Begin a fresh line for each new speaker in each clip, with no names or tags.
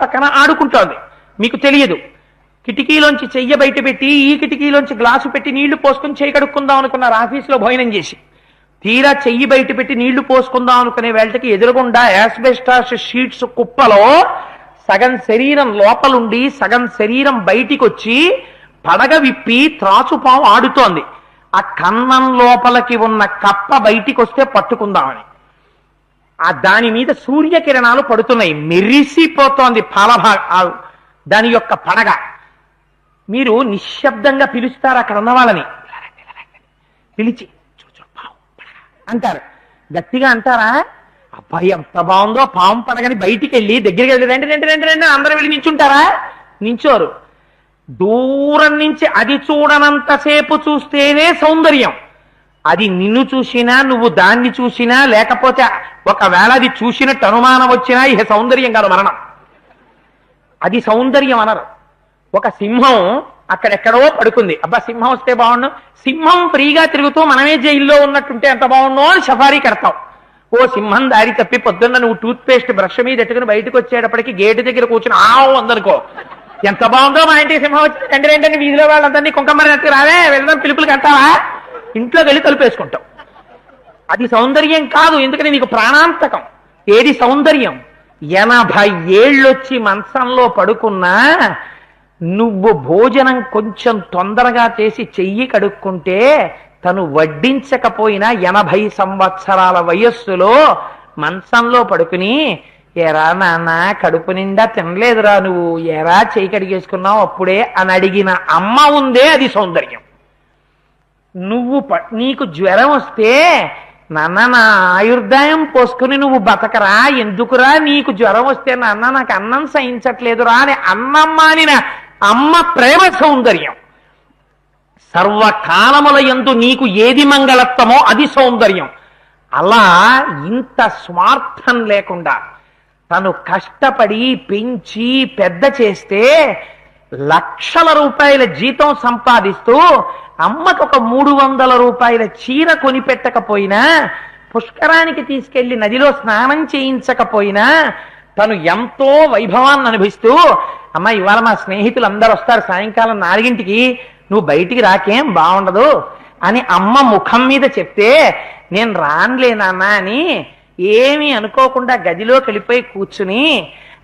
పక్కన ఆడుకుంటోంది, మీకు తెలియదు. కిటికీలోంచి చెయ్య బయట పెట్టి ఈ కిటికీలోంచి గ్లాసు పెట్టి నీళ్లు పోసుకుని చేయి కడుక్కుందాం అనుకున్నారు ఆఫీసులో భోజనం చేసి. తీరా చెయ్యి బయట పెట్టి నీళ్లు పోసుకుందాం అనుకునే వేళకి ఎదురుగుండా యాస్బెస్టాస్ షీట్స్ కుప్పలో సగం శరీరం లోపలుండి సగం శరీరం బయటికి వచ్చి పడగ విప్పి త్రాచుపాము ఆడుతోంది. ఆ కన్నం లోపలికి ఉన్న కప్ప బయటికి వస్తే పట్టుకుందామని దాని మీద సూర్యకిరణాలు పడుతున్నాయి, మెరిసిపోతోంది దాని యొక్క పడగ. మీరు నిశ్శబ్దంగా పిలుస్తారు అక్కడ ఉన్న వాళ్ళని, పిలిచి అంటారు. గట్టిగా అంటారా? అబ్బాయి ఎంత బాగుందో పాము పడగని బయటికి వెళ్ళి దగ్గరికి వెళ్ళి రండి రండి రండి రండి అందరూ వెళ్ళి నించుంటారా? నించోరు. దూరం నుంచి అది చూడనంతసేపు చూస్తేనే సౌందర్యం. అది నిన్ను చూసినా నువ్వు దాన్ని చూసినా లేకపోతే ఒకవేళ అది చూసినట్టు అనుమానం వచ్చినా ఇక సౌందర్యం కాదు, మరణం. అది సౌందర్యం అనరు. ఒక సింహం అక్కడెక్కడో పడుకుంది, అబ్బా సింహం వస్తే బాగుండు, సింహం ఫ్రీగా తిరుగుతూ మనమే జైల్లో ఉన్నట్టుంటే ఎంత బాగుండో అని సఫారీ కడతాం. ఓ సింహం దారి తప్పి పొద్దున్న నువ్వు టూత్ పేస్ట్ బ్రష్ మీద ఎట్టుకుని బయటకు వచ్చేటప్పటికి గేటు దగ్గర కూర్చుని ఆవు అందనుకో, ఎంత బాగుందో మా ఇంటికి సింహం వచ్చింది రండి రండి వీధిలో వాళ్ళందరినీ కుంకమ్మరి ఎత్తుకు రావే వెళ్దాం పిలుపులకి అంటావా? ఇంట్లోకి వెళ్ళి తలుపేసుకుంటాం. అది సౌందర్యం కాదు, ఎందుకని నీకు ప్రాణాంతకం. ఏది సౌందర్యం? 80 ఏళ్ళొచ్చి మంచంలో పడుకున్నా నువ్వు భోజనం కొంచెం తొందరగా చేసి చెయ్యి కడుక్కుంటే తను వడ్డించకపోయినా 80 సంవత్సరాల వయస్సులో మంచంలో పడుకుని ఎరా నాన్న కడుపు నిండా తినలేదురా నువ్వు, ఎరా చెయ్యి కడిగేసుకున్నావు అప్పుడే అని అడిగిన అమ్మ ఉందే, అది సౌందర్యం. నీకు జ్వరం వస్తే నాన్న నా ఆయుర్దాయం పోసుకుని నువ్వు బతకరా, ఎందుకురా నీకు జ్వరం వస్తే నాన్న నాకు అన్నం సహించట్లేదురా అని అన్నం మానిన అమ్మ ప్రేమ సౌందర్యం. సర్వకాలముల యందు నీకు ఏది మంగళత్వమో అది సౌందర్యం. అలా ఇంత స్వార్థం లేకుండా తను కష్టపడి పెంచి పెద్ద చేస్తే లక్షల రూపాయల జీతం సంపాదిస్తూ అమ్మకు ఒక 300 రూపాయల చీర కొనిపెట్టకపోయినా, పుష్కరానికి తీసుకెళ్లి నదిలో స్నానం చేయించకపోయినా తను ఎంతో వైభవాన్ని అనుభవిస్తూ, అమ్మ ఇవాళ మా స్నేహితులు అందరూ వస్తారు సాయంకాలం 4ంటికి, నువ్వు బయటికి రాకేం బాగుండదు అని అమ్మ ముఖం మీద చెప్తే నేను రాన్లేనన్నా అని ఏమీ అనుకోకుండా గదిలోకి వెళ్ళిపోయి కూర్చుని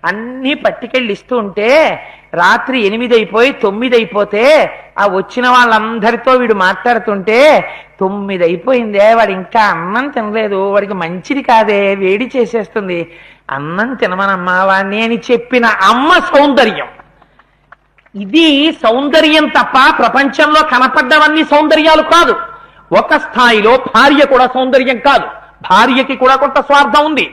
అన్నీ పట్టుకెళ్ళి ఇస్తూ ఉంటే రాత్రి 8 అయిపోయి 9 అయిపోతే ఆ వచ్చిన వాళ్ళందరితో వీడు మాట్లాడుతుంటే 9 అయిపోయిందే, వాడు ఇంకా అన్నం తినలేదు, వాడికి మంచిది కాదే వేడి చేసేస్తుంది, అన్నం తినమనమ్మా వాడిని అని చెప్పిన అమ్మ సౌందర్యం. ఇది సౌందర్యం తప్ప ప్రపంచంలో కనపడ్డవన్నీ సౌందర్యాలు కాదు. ఒక స్థాయిలో భార్య కూడా సౌందర్యం కాదు, భార్యకి కూడా కొంత స్వార్థం ఉంది.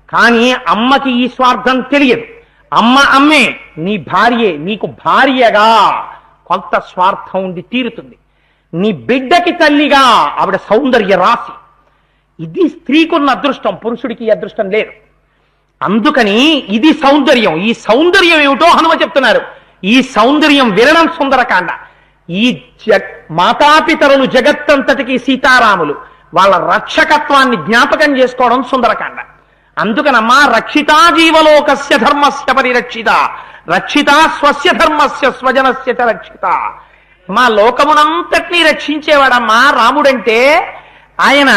కానీ అమ్మకి ఈ స్వార్థం తెలియదు. అమ్మ అమ్మే, నీ భార్యే, నీకు భార్యగా కొంత స్వార్థం ఉండి తీరుతుంది. నీ బిడ్డకి తల్లిగా ఆవిడ సౌందర్య రాశి. ఇది స్త్రీకున్న అదృష్టం, పురుషుడికి ఈ అదృష్టం లేదు. అందుకని ఇది సౌందర్యం. ఈ సౌందర్యం ఏమిటో హనుమ చెప్తున్నారు. ఈ సౌందర్యం వినడం సుందరకాండ. ఈ మాతాపితరులు జగత్తంతటికి సీతారాములు వాళ్ళ రక్షకత్వాన్ని జ్ఞాపకం చేసుకోవడం సుందరకాండ. అందుకనమ్మా రక్షితా జీవలోకస్య ధర్మస్య పరిరక్షిత, రక్షిత స్వస్య ధర్మస్య స్వజనస్య చ రక్షిత. మా లోకమునంతటినీ రక్షించేవాడమ్మా రాముడంటే. ఆయన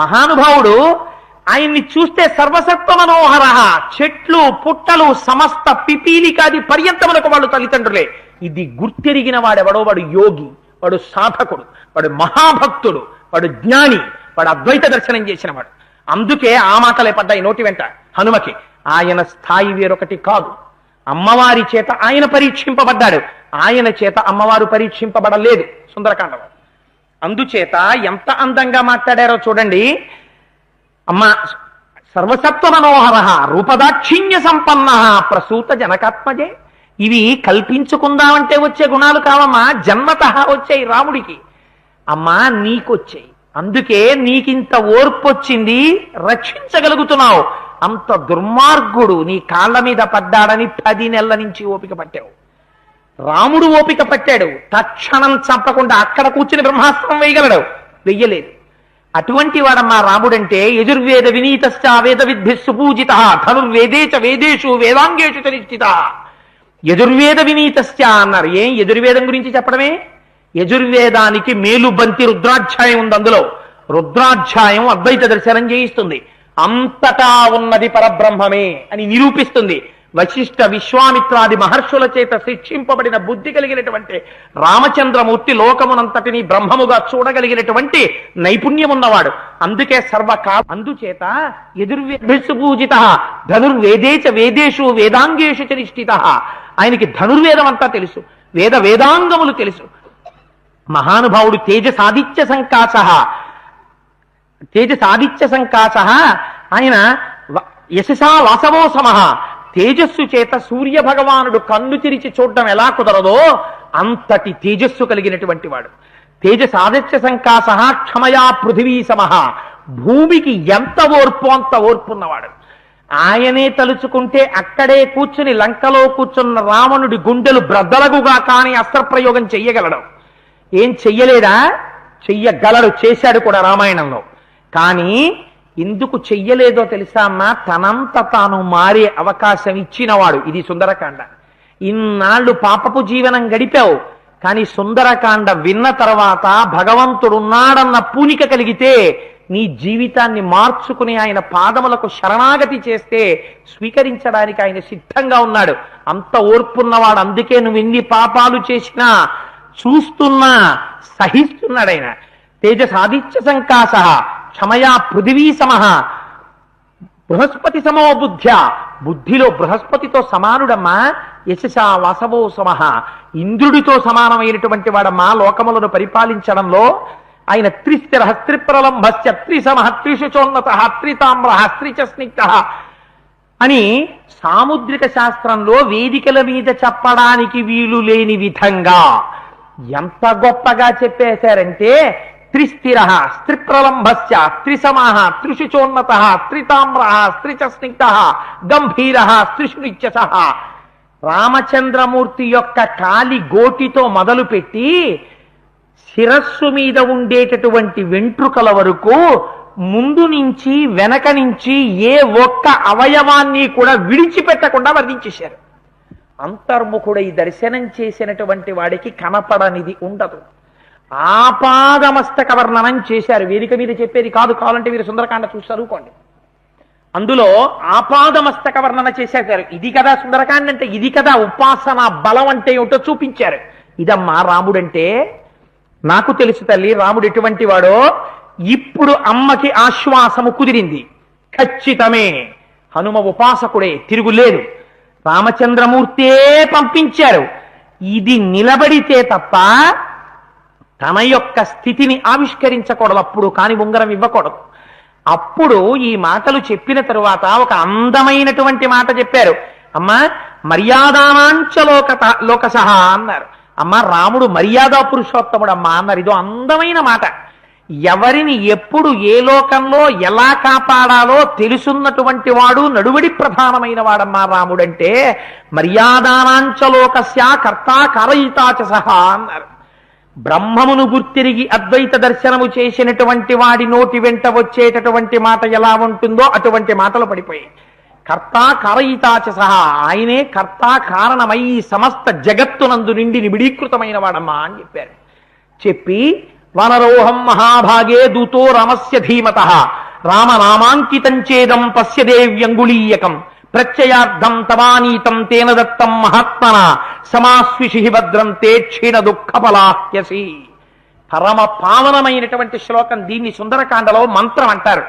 మహానుభావుడు, ఆయన్ని చూస్తే సర్వసత్వ మనోహర, చెట్లు పుట్టలు సమస్త పిపీలికాది పర్యంతములకు వాళ్ళు తల్లిదండ్రులే. ఇది గుర్తెరిగిన వాడెవడో వాడు యోగి, వాడు సాధకుడు, వాడు మహాభక్తుడు, వాడు జ్ఞాని, వాడు అద్వైత దర్శనం చేసిన వాడు. అందుకే ఆ మాటలే పడ్డాయి నోటి వెంట హనుమకి. ఆయన స్థాయి వేరొకటి కాదు. అమ్మవారి చేత ఆయన పరీక్షింపబడ్డాడు, ఆయన చేత అమ్మవారు పరీక్షింపబడలేదు సుందరకాండలో. అందుచేత ఎంత అందంగా మాట్లాడారో చూడండి. అమ్మ సర్వసత్వ మనోహర రూపదాక్షిణ్య సంపన్న ప్రసూత జనకాత్మజే. ఇవి కల్పించుకుందామంటే వచ్చే గుణాలు కావమ్మా, జన్మతః వచ్చాయి రాముడికి. అమ్మా నీకొచ్చాయి, అందుకే నీకింత ఓర్పు వచ్చింది, రక్షించగలుగుతున్నావు. అంత దుర్మార్గుడు నీ కాళ్ళ మీద పడ్డాడని 10 నెలల నుంచి ఓపిక పట్టావు. రాముడు ఓపిక పట్టాడు, తక్షణం చంపకుండా అక్కడ కూర్చుని బ్రహ్మాస్త్రం వేయగలడు, వెయ్యలేదు. అటువంటి వాడమ్మా రాముడంటే యజుర్వేద వినీతశ్చ వేద విద్భి సుపూజిత ధనుర్వేదే చ వేదేషు వేదాంగేషు చరిష్ఠిత. యజుర్వేద వినీతశ్చ అన్నారు. ఏం యజుర్వేదం గురించి చెప్పడమే? యజుర్వేదానికి మేలుబంతి రుద్రాధ్యాయం ఉంది. అందులో రుద్రాధ్యాయం అద్వైత దర్శనం చేయిస్తుంది. అంతటా ఉన్నది పరబ్రహ్మమే అని నిరూపిస్తుంది. వశిష్ఠ విశ్వామిత్రాది మహర్షుల చేత శిక్షింపబడిన బుద్ధి కలిగినటువంటి రామచంద్రమూర్తి లోకమునంతటిని బ్రహ్మముగా చూడగలిగినటువంటి నైపుణ్యం ఉన్నవాడు. అందుకే అందుచేత యజుర్వేద పూజిత ధనుర్వేదే చ వేదేషు వేదాంగేషు చరిష్ఠిత. ఆయనకి ధనుర్వేదం అంతా తెలుసు, వేదాంగములు తెలుసు. మహానుభావుడు తేజసాదిత్య సంకాశ. ఆయన యశసా వాసవో సమః. తేజస్సు చేత సూర్య భగవానుడు కన్ను తెరిచి చూడడం ఎలా కుదరదో అంతటి తేజస్సు కలిగినటువంటి వాడు. తేజసాదిత్య సంకాశ క్షమయా పృథివీ సమః. భూమికి ఎంత ఓర్పు అంత ఓర్పున్నవాడు. ఆయనే తలుచుకుంటే అక్కడే కూర్చుని లంకలో కూర్చున్న రావణుడి గుండెలు బ్రద్దలగుగా కానీ అస్త్రప్రయోగం చెయ్యగలడు. ఏం చెయ్యలేదా? చెయ్యగలడు, చేశాడు కూడా రామాయణంలో. కానీ ఎందుకు చెయ్యలేదో తెలుసా అమ్మా? తనంత తాను మారే అవకాశం ఇచ్చినవాడు. ఇది సుందరకాండ. ఇన్నాళ్ళు పాపపు జీవనం గడిపావు, కానీ సుందరకాండ విన్న తర్వాత భగవంతుడున్నాడన్న పూనిక కలిగితే నీ జీవితాన్ని మార్చుకుని ఆయన పాదములకు శరణాగతి చేస్తే స్వీకరించడానికి ఆయన సిద్ధంగా ఉన్నాడు. అంత ఓర్పున్నవాడు. అందుకే నువ్వు ఎన్ని పాపాలు చేసినా చూస్తున్నా సహిస్తున్నాడు ఆయన. తేజసాదిత్య సంకాశ క్షమయా పృథివీ సమః. బృహస్పతి సమో బుద్ధ్య. బుద్ధిలో బృహస్పతితో సమానుడమ్మా. యశసా వాసవో సమః. ఇంద్రుడితో సమానమైనటువంటి వాడమ్మా లోకములను పరిపాలించడంలో. ఆయన త్రిస్థిర త్రిప్రలంభస్య త్రిసమః త్రిశుచోన్నత త్రితామ్ర త్రిచస్నిగ్ధ అని సాముద్రిక శాస్త్రంలో వేదికల మీద చెప్పడానికి వీలు లేని విధంగా ఎంత గొప్పగా చెప్పేశారంటే త్రిస్థిర త్రిప్రలంభస్య త్రిసమః త్రిశుచోన్నత త్రితామ్ర త్రిచస్నిగ్ధ గంభీర త్రిశునిత్యసః. రామచంద్రమూర్తి యొక్క కాలి గోటితో మొదలుపెట్టి శిరస్సు మీద ఉండేటటువంటి వెంట్రుకల వరకు ముందు నుంచి వెనక నుంచి ఏ ఒక్క అవయవాన్ని కూడా విడిచిపెట్టకుండా వర్ణించేశారు. అంతర్ముఖుడై దర్శనం చేసినటువంటి వాడికి కనపడనిది ఉండదు. ఆపాదమస్తక వర్ణనం చేశారు. వేదిక మీద చెప్పేది కాదు, కావాలంటే మీరు సుందరకాండ చూసి చదువుకోండి. అందులో ఆపాదమస్తక వర్ణన చేశారు. ఇది కదా సుందరకాండ అంటే, ఇది కదా ఉపాసన బలం అంటే ఏమిటో చూపించారు. ఇదమ్మా రాముడంటే. నాకు తెలుసు తల్లి రాముడు ఎటువంటి వాడో. ఇప్పుడు అమ్మకి ఆశ్వాసము కుదిరింది. ఖచ్చితమే హనుమ ఉపాసకుడే, తిరుగులేదు. రామచంద్రమూర్తే పంపించారు. ఇది నిలబడితే తప్ప తన యొక్క స్థితిని ఆవిష్కరించకూడదు. అప్పుడు కాని ఉంగరం ఇవ్వకూడదు. అప్పుడు ఈ మాటలు చెప్పిన తరువాత ఒక అందమైనటువంటి మాట చెప్పారు. అమ్మా మర్యాదానాంచ లోకసహ అన్నారు. అమ్మ రాముడు మర్యాదా పురుషోత్తముడు అమ్మా అన్నారు. ఇదో అందమైన మాట. ఎవరిని ఎప్పుడు ఏ లోకంలో ఎలా కాపాడాలో తెలుసున్నటువంటి వాడు, నడువడి ప్రధానమైన వాడమ్మా రాముడంటే. మర్యాదానాంచ లోకస్య కర్తా కారయితాచ సహా అన్నారు. బ్రహ్మమును గుర్తిరిగి అద్వైత దర్శనము చేసినటువంటి వాడి నోటి వెంట వచ్చేటటువంటి మాట ఎలా ఉంటుందో అటువంటి మాటలు పడిపోయాయి. కర్తా కారయితాచ సహా. ఆయనే కర్తా కారణమై సమస్త జగత్తునందు నిండి నిబిడీకృతమైన వాడమ్మా అని చెప్పారు. చెప్పి వానరోహం మహాభాగే దూతో రమస్య ధీమతః రామనామాంకితం చేదం పశ్య దేవ్యంగుళీయకం ప్రత్యయార్థం తవానీతం తేన దత్తం మహాత్మన సమాస్విషి భద్రం తే క్షీణ దుఃఖఫలాహ్యసి. పరమ పావనమైనటువంటి శ్లోకం. దీన్ని సుందరకాండలో మంత్రం అంటారు.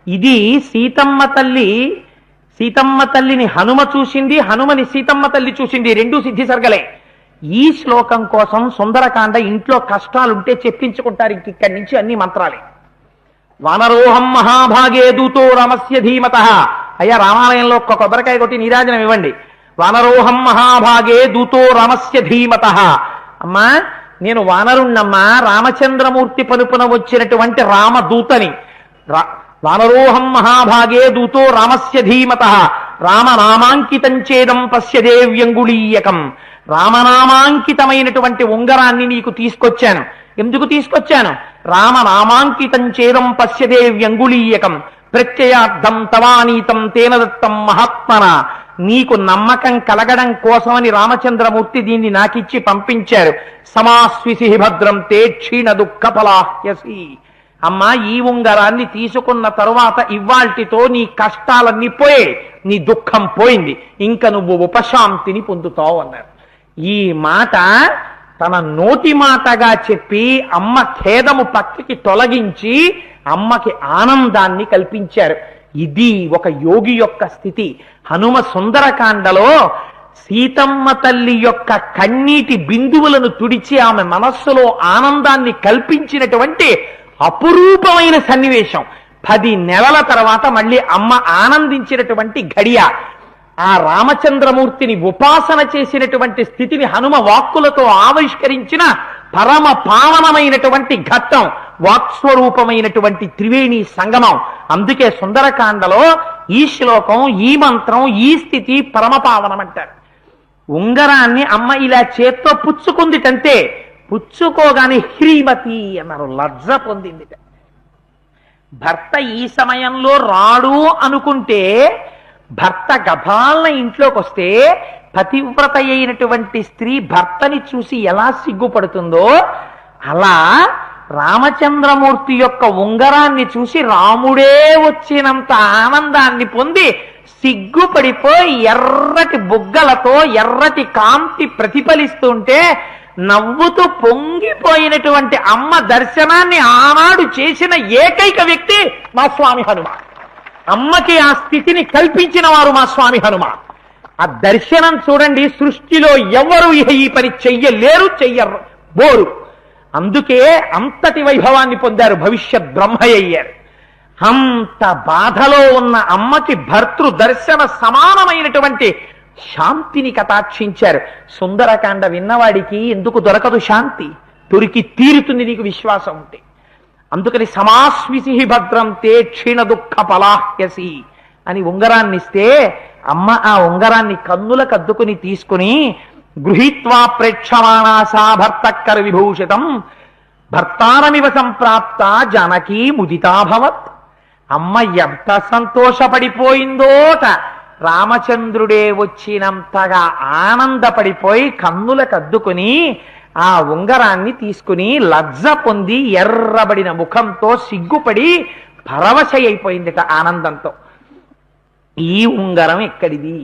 ఇది సీతమ్మ తల్లిని హనుమ చూసింది, హనుమని సీతమ్మ తల్లి చూసింది. రెండూ సిద్ధి సర్గలే. ఈ శ్లోకం కోసం సుందరకాండ ఇంట్లో కష్టాలుంటే చెప్పించుకుంటారు. ఇక్కడి నుంచి అన్ని మంత్రాలే. వానరోహం మహాభాగే దూతో రమస్య ధీమతః. అయ్యా రామాలయంలో ఒక్క కొబ్బరికాయ కొట్టి నీరాజనం ఇవ్వండి. వానరోహం మహాభాగే దూతో రమస్య ధీమతః. అమ్మా నేను వానరుణ్ణమ్మా, రామచంద్రమూర్తి పలుపున వచ్చినటువంటి రామదూతని. వానరోహం మహాభాగే దూతో రామస్య ధీమతః రామనామాంకితం చేదం పశ్య దేవ్యంగుళీయకం. రామనామాంకితమైనటువంటి ఉంగరాన్ని నీకు తీసుకొచ్చాను. ఎందుకు తీసుకొచ్చాను? రామనామాంకితం చేదం పశ్యదే వ్యంగుళీయకం ప్రత్యయార్థం తవానీతం తేన దత్తం మహాత్మన. నీకు నమ్మకం కలగడం కోసమని రామచంద్రమూర్తి దీన్ని నాకిచ్చి పంపించారు. సమాస్విసి భద్రం తే క్షీణ దుఃఖ ఫలాహ్యసి. అమ్మా, ఈ ఉంగరాన్ని తీసుకున్న తరువాత ఇవాల్టితో నీ కష్టాలన్నీ పోయే, నీ దుఃఖం పోయింది, ఇంకా నువ్వు ఉపశాంతిని పొందుతావు అన్నారు. ఈ మాట తన నోటి మాటగా చెప్పి అమ్మ ఖేదము పక్కకి తొలగించి అమ్మకి ఆనందాన్ని కల్పించారు. ఇది ఒక యోగి యొక్క స్థితి. హనుమ సుందరకాండలో సీతమ్మ తల్లి యొక్క కన్నీటి బిందువులను తుడిచి ఆమె మనస్సులో ఆనందాన్ని కల్పించినటువంటి అపురూపమైన సన్నివేశం. 10 నెలల తర్వాత మళ్ళీ అమ్మ ఆనందించినటువంటి ఘడియ. ఆ రామచంద్రమూర్తిని ఉపాసన చేసినటువంటి స్థితిని హనుమ వాక్కులతో ఆవిష్కరించిన పరమ పావనమైనటువంటి ఘట్టం, వాక్స్వరూపమైనటువంటి త్రివేణి సంగమం. అందుకే సుందరకాండలో ఈ శ్లోకం, ఈ మంత్రం, ఈ స్థితి పరమ పావనం అంటారు. ఉంగరాన్ని అమ్మ ఇలా చేత్తో పుచ్చుకుందిటంతే, పుచ్చుకోగానే హ్రీమతి అన్నారు, లజ్జ పొందింది. భర్త ఈ సమయంలో రాడు అనుకుంటే భర్త గభాలన ఇంట్లోకి వస్తే పతివ్రత అయినటువంటి స్త్రీ భర్తని చూసి ఎలా సిగ్గుపడుతుందో అలా రామచంద్రమూర్తి యొక్క ఉంగరాన్ని చూసి రాముడే వచ్చినంత ఆనందాన్ని పొంది సిగ్గుపడిపోయి ఎర్రటి బుగ్గలతో ఎర్రటి కాంతి ప్రతిఫలిస్తుంటే నవ్వుతూ పొంగిపోయినటువంటి అమ్మ దర్శనాన్ని ఆనాడు చేసిన ఏకైక వ్యక్తి మా స్వామి హనుమ. అమ్మకి ఆ స్థితిని కల్పించిన వారు మా స్వామి హనుమ. ఆ దర్శనం చూడండి, సృష్టిలో ఎవరు ఈ పని చెయ్యలేరు, చెయ్యరు బోరు. అందుకే అంతటి వైభవాన్ని పొందారు, భవిష్యత్ బ్రహ్మయ్యారు. అంత బాధలో ఉన్న అమ్మకి భర్తృ దర్శన సమానమైనటువంటి శాంతిని కటాక్షించారు. సుందరకాండ విన్నవాడికి ఎందుకు దొరకదు శాంతి? దొరికి తీరుతుంది నీకు విశ్వాసం ఉంటే. అందుకని సమాస్విసి భద్రం తే క్షీణ దుఃఖ ఫలాహ్యసి అని ఉంగరాన్ని ఇస్తే అమ్మ ఆ ఉంగరాన్ని కన్నులకు అద్దుకుని తీసుకుని గృహీత్వా ప్రేక్షమాణాసా భర్తక్కర విభూషితం భర్తారమివ సంప్రాప్త జానకీ ముదితాభవత్. అమ్మ ఎంత సంతోషపడిపోయిందోట. రామచంద్రుడే వచ్చినంతగా ఆనందపడిపోయి కన్నులకు అద్దుకుని ఆ ఉంగరాన్ని తీసుకుని లజ్జ పొంది ఎర్రబడిన ముఖంతో సిగ్గుపడి పరవశ అయిపోయిందిట ఆనందంతో. ఈ ఉంగరం ఎక్కడిది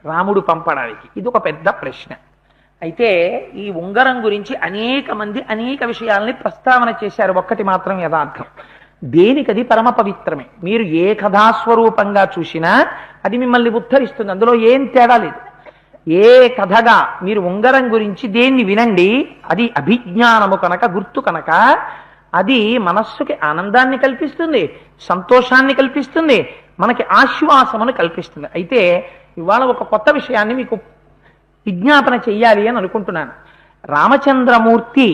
రాముడు పంపడానికి? ఇది ఒక పెద్ద ప్రశ్న. అయితే ఈ ఉంగరం గురించి అనేక మంది అనేక విషయాల్ని ప్రస్తావన చేశారు. ఒక్కటి మాత్రం యథార్థం, దేనికది పరమ పవిత్రమే. మీరు ఏ కథాస్వరూపంగా చూసినా అది మిమ్మల్ని ఉద్ధరిస్తుంది, అందులో ఏం తేడా లేదు. ఏ కథగా మీరు ఉంగరం గురించి దేన్ని వినండి, అది అభిజ్ఞానము కనుక, గుర్తు కనుక అది మనస్సుకి ఆనందాన్ని కల్పిస్తుంది, సంతోషాన్ని కల్పిస్తుంది, మనకి ఆశ్వాసమును కల్పిస్తుంది. అయితే ఇవాళ ఒక కొత్త విషయాన్ని మీకు విజ్ఞాపన చెయ్యాలి అని అనుకుంటున్నాను. రామచంద్రమూర్తి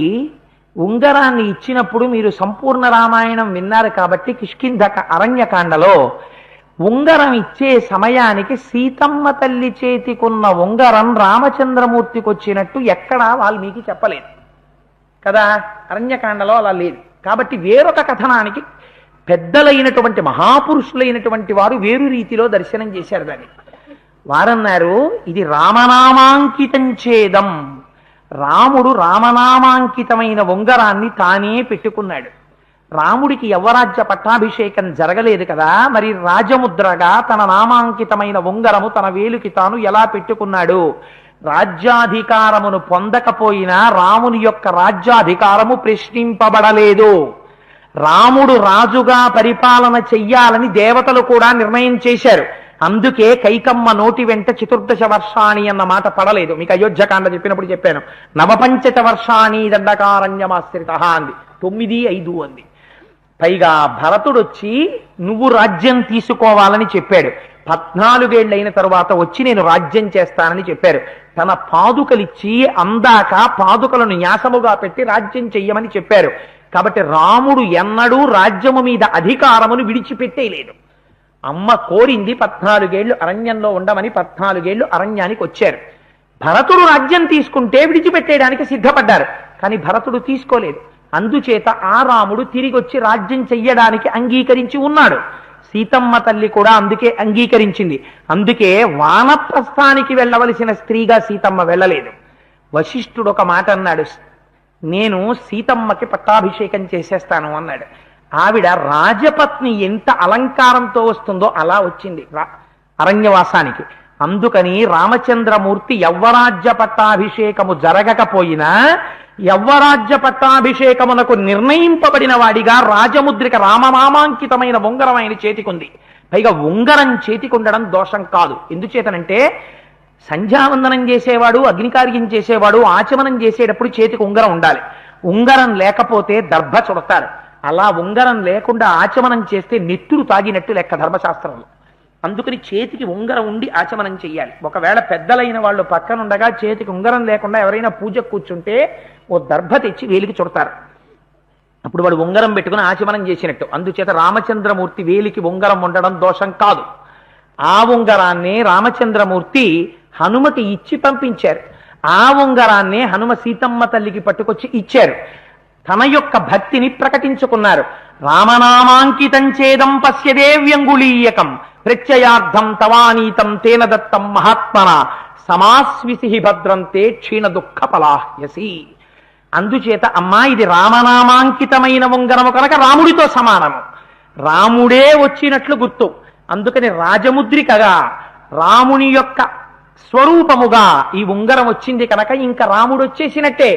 ఉంగరాన్ని ఇచ్చినప్పుడు మీరు సంపూర్ణ రామాయణం విన్నారు కాబట్టి కిష్కింధక అరణ్యకాండలో ఉంగరం ఇచ్చే సమయానికి సీతమ్మ తల్లి చేతికున్న ఉంగరం రామచంద్రమూర్తికి వచ్చినట్టు ఎక్కడా వాల్మీకి చెప్పలేదు కదా. అరణ్యకాండలో అలా లేదు. కాబట్టి వేరొక కథనానికి పెద్దలైనటువంటి మహాపురుషులైనటువంటి వారు వేరు రీతిలో దర్శనం చేశారు దాన్ని. వారన్నారు, ఇది రామనామాంకితం చేదం. రాముడు రామనామాంకితమైన ఉంగరాన్ని తానే పెట్టుకున్నాడు. రాముడికి యవ్వరాజ్య పట్టాభిషేకం జరగలేదు కదా, మరి రాజముద్రగా తన నామాంకితమైన ఉంగరము తన వేలుకి తాను ఎలా పెట్టుకున్నాడు? రాజ్యాధికారమును పొందకపోయినా రాముని యొక్క రాజ్యాధికారము ప్రశ్నింపబడలేదు. రాముడు రాజుగా పరిపాలన చెయ్యాలని దేవతలు కూడా నిర్ణయం చేశారు. అందుకే కైకమ్మ నోటి వెంట 14 వర్షాణి అన్న మాట పడలేదు. మీకు అయోధ్యకాండ చెప్పినప్పుడు చెప్పాను. 9 వర్షాణి దండకారణ్యమాశ్రిత అంది, 9, 5 అంది. పైగా భరతుడు వచ్చి నువ్వు రాజ్యం తీసుకోవాలని చెప్పాడు. 14 ఏళ్ళైన తరువాత వచ్చి నేను రాజ్యం చేస్తానని చెప్పారు. తన పాదుకలిచ్చి అందాక పాదుకలను న్యాసముగా పెట్టి రాజ్యం చెయ్యమని చెప్పారు. కాబట్టి రాముడు ఎన్నడూ రాజ్యము మీద అధికారమును విడిచిపెట్టేయలేదు. అమ్మ కోరింది 14 ఏళ్ళు అరణ్యంలో ఉండమని. 14 ఏళ్ళు అరణ్యానికి వచ్చారు. భరతుడు రాజ్యం తీసుకుంటే విడిచిపెట్టేయడానికి సిద్ధపడ్డారు, కానీ భరతుడు తీసుకోలేదు. అందుచేత ఆ రాముడు తిరిగి వచ్చి రాజ్యం చెయ్యడానికి అంగీకరించి ఉన్నాడు. సీతమ్మ తల్లి కూడా అందుకే అంగీకరించింది. అందుకే వానప్రస్థానికి వెళ్ళవలసిన స్త్రీగా సీతమ్మ వెళ్ళలేదు. వశిష్ఠుడు ఒక మాట అన్నాడు, నేను సీతమ్మకి పట్టాభిషేకం చేసేస్తాను అన్నాడు. ఆవిడ రాజపత్ని ఎంత అలంకారంతో వస్తుందో అలా వచ్చింది అరణ్యవాసానికి. అందుకని రామచంద్రమూర్తి యవ్వరాజ్య పట్టాభిషేకము జరగకపోయినా యవ్వరాజ్య పట్టాభిషేకమునకు నిర్ణయింపబడిన వాడిగా రాజముద్రిక రామనామాంకితమైన ఉంగరం ఆయన చేతికుంది. పైగా ఉంగరం చేతికుండడం దోషం కాదు. ఎందుచేతనంటే సంధ్యావందనం చేసేవాడు, అగ్నికార్యం చేసేవాడు ఆచమనం చేసేటప్పుడు చేతికి ఉంగరం ఉండాలి. ఉంగరం లేకపోతే దర్భ చుడతారు. అలా ఉంగరం లేకుండా ఆచమనం చేస్తే నెత్తురు తాగినట్టు లెక్క ధర్మశాస్త్రంలో. అందుకని చేతికి ఉంగరం ఉండి ఆచమనం చెయ్యాలి. ఒకవేళ పెద్దలైన వాళ్ళు పక్కనుండగా చేతికి ఉంగరం లేకుండా ఎవరైనా పూజకు కూర్చుంటే ఓ దర్భ తెచ్చి వేలికి చుడతారు. అప్పుడు వాడు ఉంగరం పెట్టుకుని ఆచమనం చేసినట్టు. అందుచేత రామచంద్రమూర్తి వేలికి ఉంగరం ఉండడం దోషం కాదు. ఆ ఉంగరాన్ని రామచంద్రమూర్తి హనుమకి ఇచ్చి పంపించారు. ఆ ఉంగరాన్ని హనుమ సీతమ్మ తల్లికి పట్టుకొచ్చి ఇచ్చారు. తన యొక్క భక్తిని ప్రకటించుకున్నారు. రామనామాంకితం చేదం పశ్యదేవ్యంగుళీయకం ప్రత్యయార్థం తవానీతం తేన దత్తం మహాత్మన సమాస్విసి భద్రంతే క్షీణ దుఃఖ పలాహ్యసి. అందుచేత అమ్మా ఇది రామనామాంకితమైన ఉంగరము కనుక రాముడితో సమానము, రాముడే వచ్చినట్లు గుర్తు. అందుకని రాజముద్రికగా రాముని యొక్క స్వరూపముగా ఈ ఉంగరం వచ్చింది కనుక ఇంకా రాముడు వచ్చేసినట్టే.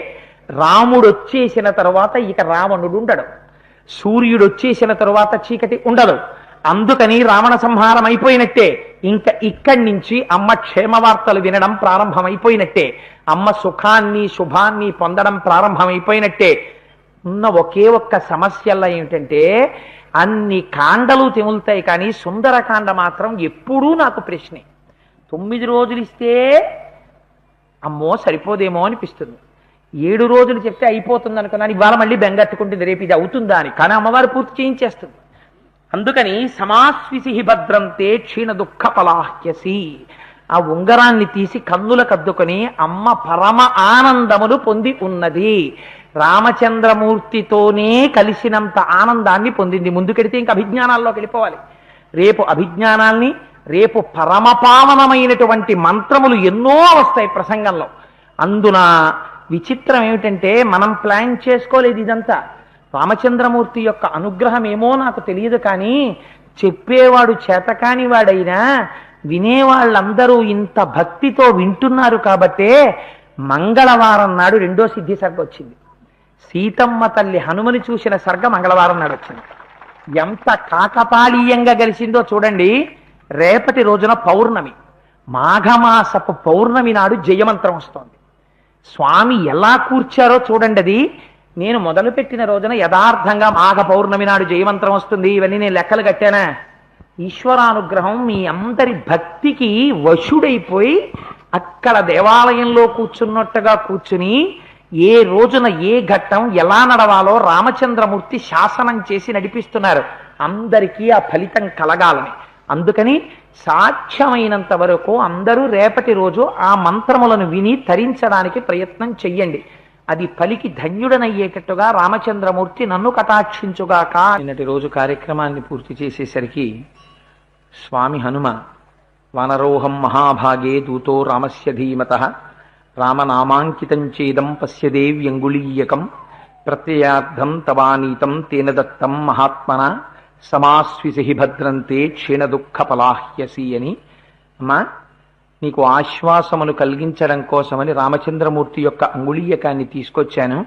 రాముడు వచ్చేసిన తరువాత ఇక రావణుడు ఉండడు. సూర్యుడు వచ్చేసిన తరువాత చీకటి ఉండదు. అందుకని రావణ సంహారం అయిపోయినట్టే. ఇంకా ఇక్కడి నుంచి అమ్మ క్షేమవార్తలు వినడం ప్రారంభమైపోయినట్టే. అమ్మ సుఖాన్ని శుభాన్ని పొందడం ప్రారంభమైపోయినట్టే. ఉన్న ఒకే ఒక్క సమస్యల్లో ఏమిటంటే అన్ని కాండలు తెములుతాయి కానీ సుందరకాండ మాత్రం ఎప్పుడూ నాకు ప్రశ్నే. 9 రోజులు ఇస్తే అమ్మో సరిపోదేమో అనిపిస్తుంది. 7 రోజులు చెప్తే అయిపోతుంది అనుకున్నాను. ఇవాళ మళ్ళీ బెంగట్టుకుంటుంది రేపు ఇది అవుతుందా అని. కానీ అమ్మవారు పూర్తి చేయించేస్తుంది. అందుకని సమాస్విసి భద్రంతే క్షీణ దుఃఖ పలాహ్యసి. ఆ ఉంగరాన్ని తీసి కన్నుల కద్దుకొని అమ్మ పరమ ఆనందమును పొంది ఉన్నది. రామచంద్రమూర్తితోనే కలిసినంత ఆనందాన్ని పొందింది. ముందుకెడితే ఇంకా అభిజ్ఞానాల్లోకి వెళ్ళిపోవాలి. రేపు అభిజ్ఞానాల్ని, రేపు పరమపావనమైనటువంటి మంత్రములు ఎన్నో వస్తాయి ప్రసంగంలో. అందున విచిత్రం ఏమిటంటే మనం ప్లాన్ చేసుకోలేదు ఇదంతా. రామచంద్రమూర్తి యొక్క అనుగ్రహం ఏమో నాకు తెలియదు కానీ చెప్పేవాడు చేతకాని వాడైనా వినేవాళ్ళందరూ ఇంత భక్తితో వింటున్నారు కాబట్టే మంగళవారం నాడు 2వ సిద్ధి సర్గ వచ్చింది. సీతమ్మ తల్లి హనుమని చూసిన సర్గ మంగళవారం నాడు వచ్చింది. ఎంత కాకతాళీయంగా కలిసిందో చూడండి. రేపటి రోజున పౌర్ణమి, మాఘమాసపు పౌర్ణమి నాడు జయమంత్రం వస్తోంది. స్వామి ఎలా కూర్చారో చూడండి. అది నేను మొదలుపెట్టిన రోజున యథార్థంగా మాఘ పౌర్ణమి నాడు జయమంత్రం వస్తుంది. ఇవన్నీ నేను లెక్కలు కట్టానా? ఈశ్వరానుగ్రహం మీ అందరి భక్తికి వశుడైపోయి అక్కడ దేవాలయంలో కూర్చున్నట్టుగా కూర్చుని ఏ రోజున ఏ ఘట్టం ఎలా నడవాలో రామచంద్రమూర్తి శాసనం చేసి నడిపిస్తున్నారు. అందరికీ ఆ ఫలితం కలగాలని. అందుకని సాధ్యమైనంత వరకు అందరూ రేపటి రోజు ఆ మంత్రములను విని తరించడానికి ప్రయత్నం చెయ్యండి. అది పలికి ధన్యుడనయ్యేటట్టుగా రామచంద్రమూర్తి నన్ను కటాక్షించుగాక. నిన్నటి రోజు కార్యక్రమాన్ని పూర్తి చేసేసరికి స్వామి హనుమ వానరోహం మహాభాగే దూతో రామస్య ధీమతః రామనామాంకితం చేదం పశ్యదేవ్యంగుళీయకం ప్రత్యయార్థం తవానీతం తేన దత్తం మహాత్మన సమాస్విసి భద్రంతే క్షీణ దుఃఖ పలాహ్యసి అని. అమ్మా, నీకు ఆశ్వాసమును కలిగించడం కోసమని రామచంద్రమూర్తి యొక్క అంగుళీయకాన్ని తీసుకొచ్చాను.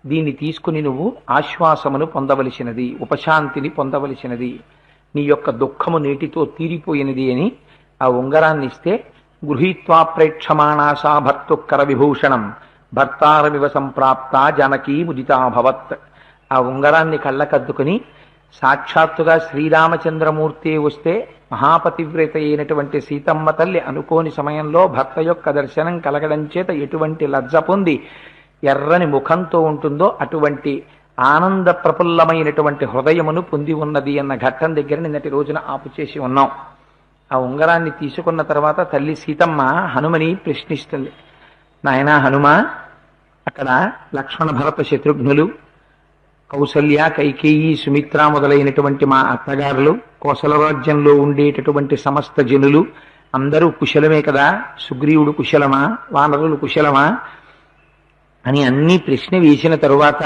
దీన్ని తీసుకుని నువ్వు ఆశ్వాసమును పొందవలసినది, ఉపశాంతిని పొందవలసినది, నీ యొక్క దుఃఖము నేటితో తీరిపోయినది అని ఆ ఉంగరాన్ని ఇస్తే గృహీత్వా ప్రేక్షమాణాసా భర్తుకర విభూషణం భర్తారమివ సంప్రాప్త జానకీ ముదితాభవత్. ఆ ఉంగరాన్ని కళ్ళకద్దుకుని సాక్షాత్తుగా శ్రీరామచంద్రమూర్తి వస్తే మహాపతివ్రత అయినటువంటి సీతమ్మ తల్లి అనుకోని సమయంలో భర్త యొక్క దర్శనం కలగడం చేత ఎటువంటి లజ్జ పొంది ఎర్రని ముఖంతో ఉంటుందో అటువంటి ఆనంద ప్రఫుల్లమైనటువంటి హృదయమును పొంది ఉన్నది అన్న ఘట్టం దగ్గర నిన్నటి రోజున ఆపు చేసి ఉన్నాం. ఆ ఉంగరాన్ని తీసుకున్న తర్వాత తల్లి సీతమ్మ హనుమని ప్రశ్నిస్తుంది. నాయనా హనుమ, అక్కడ లక్ష్మణ భరత శత్రుఘ్నులు కౌసల్య, కైకేయి, సుమిత్ర మొదలైనటువంటి మా అత్తగారులు, కోసల రాజ్యంలో ఉండేటటువంటి సమస్త జనులు అందరూ కుశలమే కదా, సుగ్రీవుడు కుశలమా, వానరులు కుశలమా అని అన్ని ప్రశ్న వేసిన తరువాత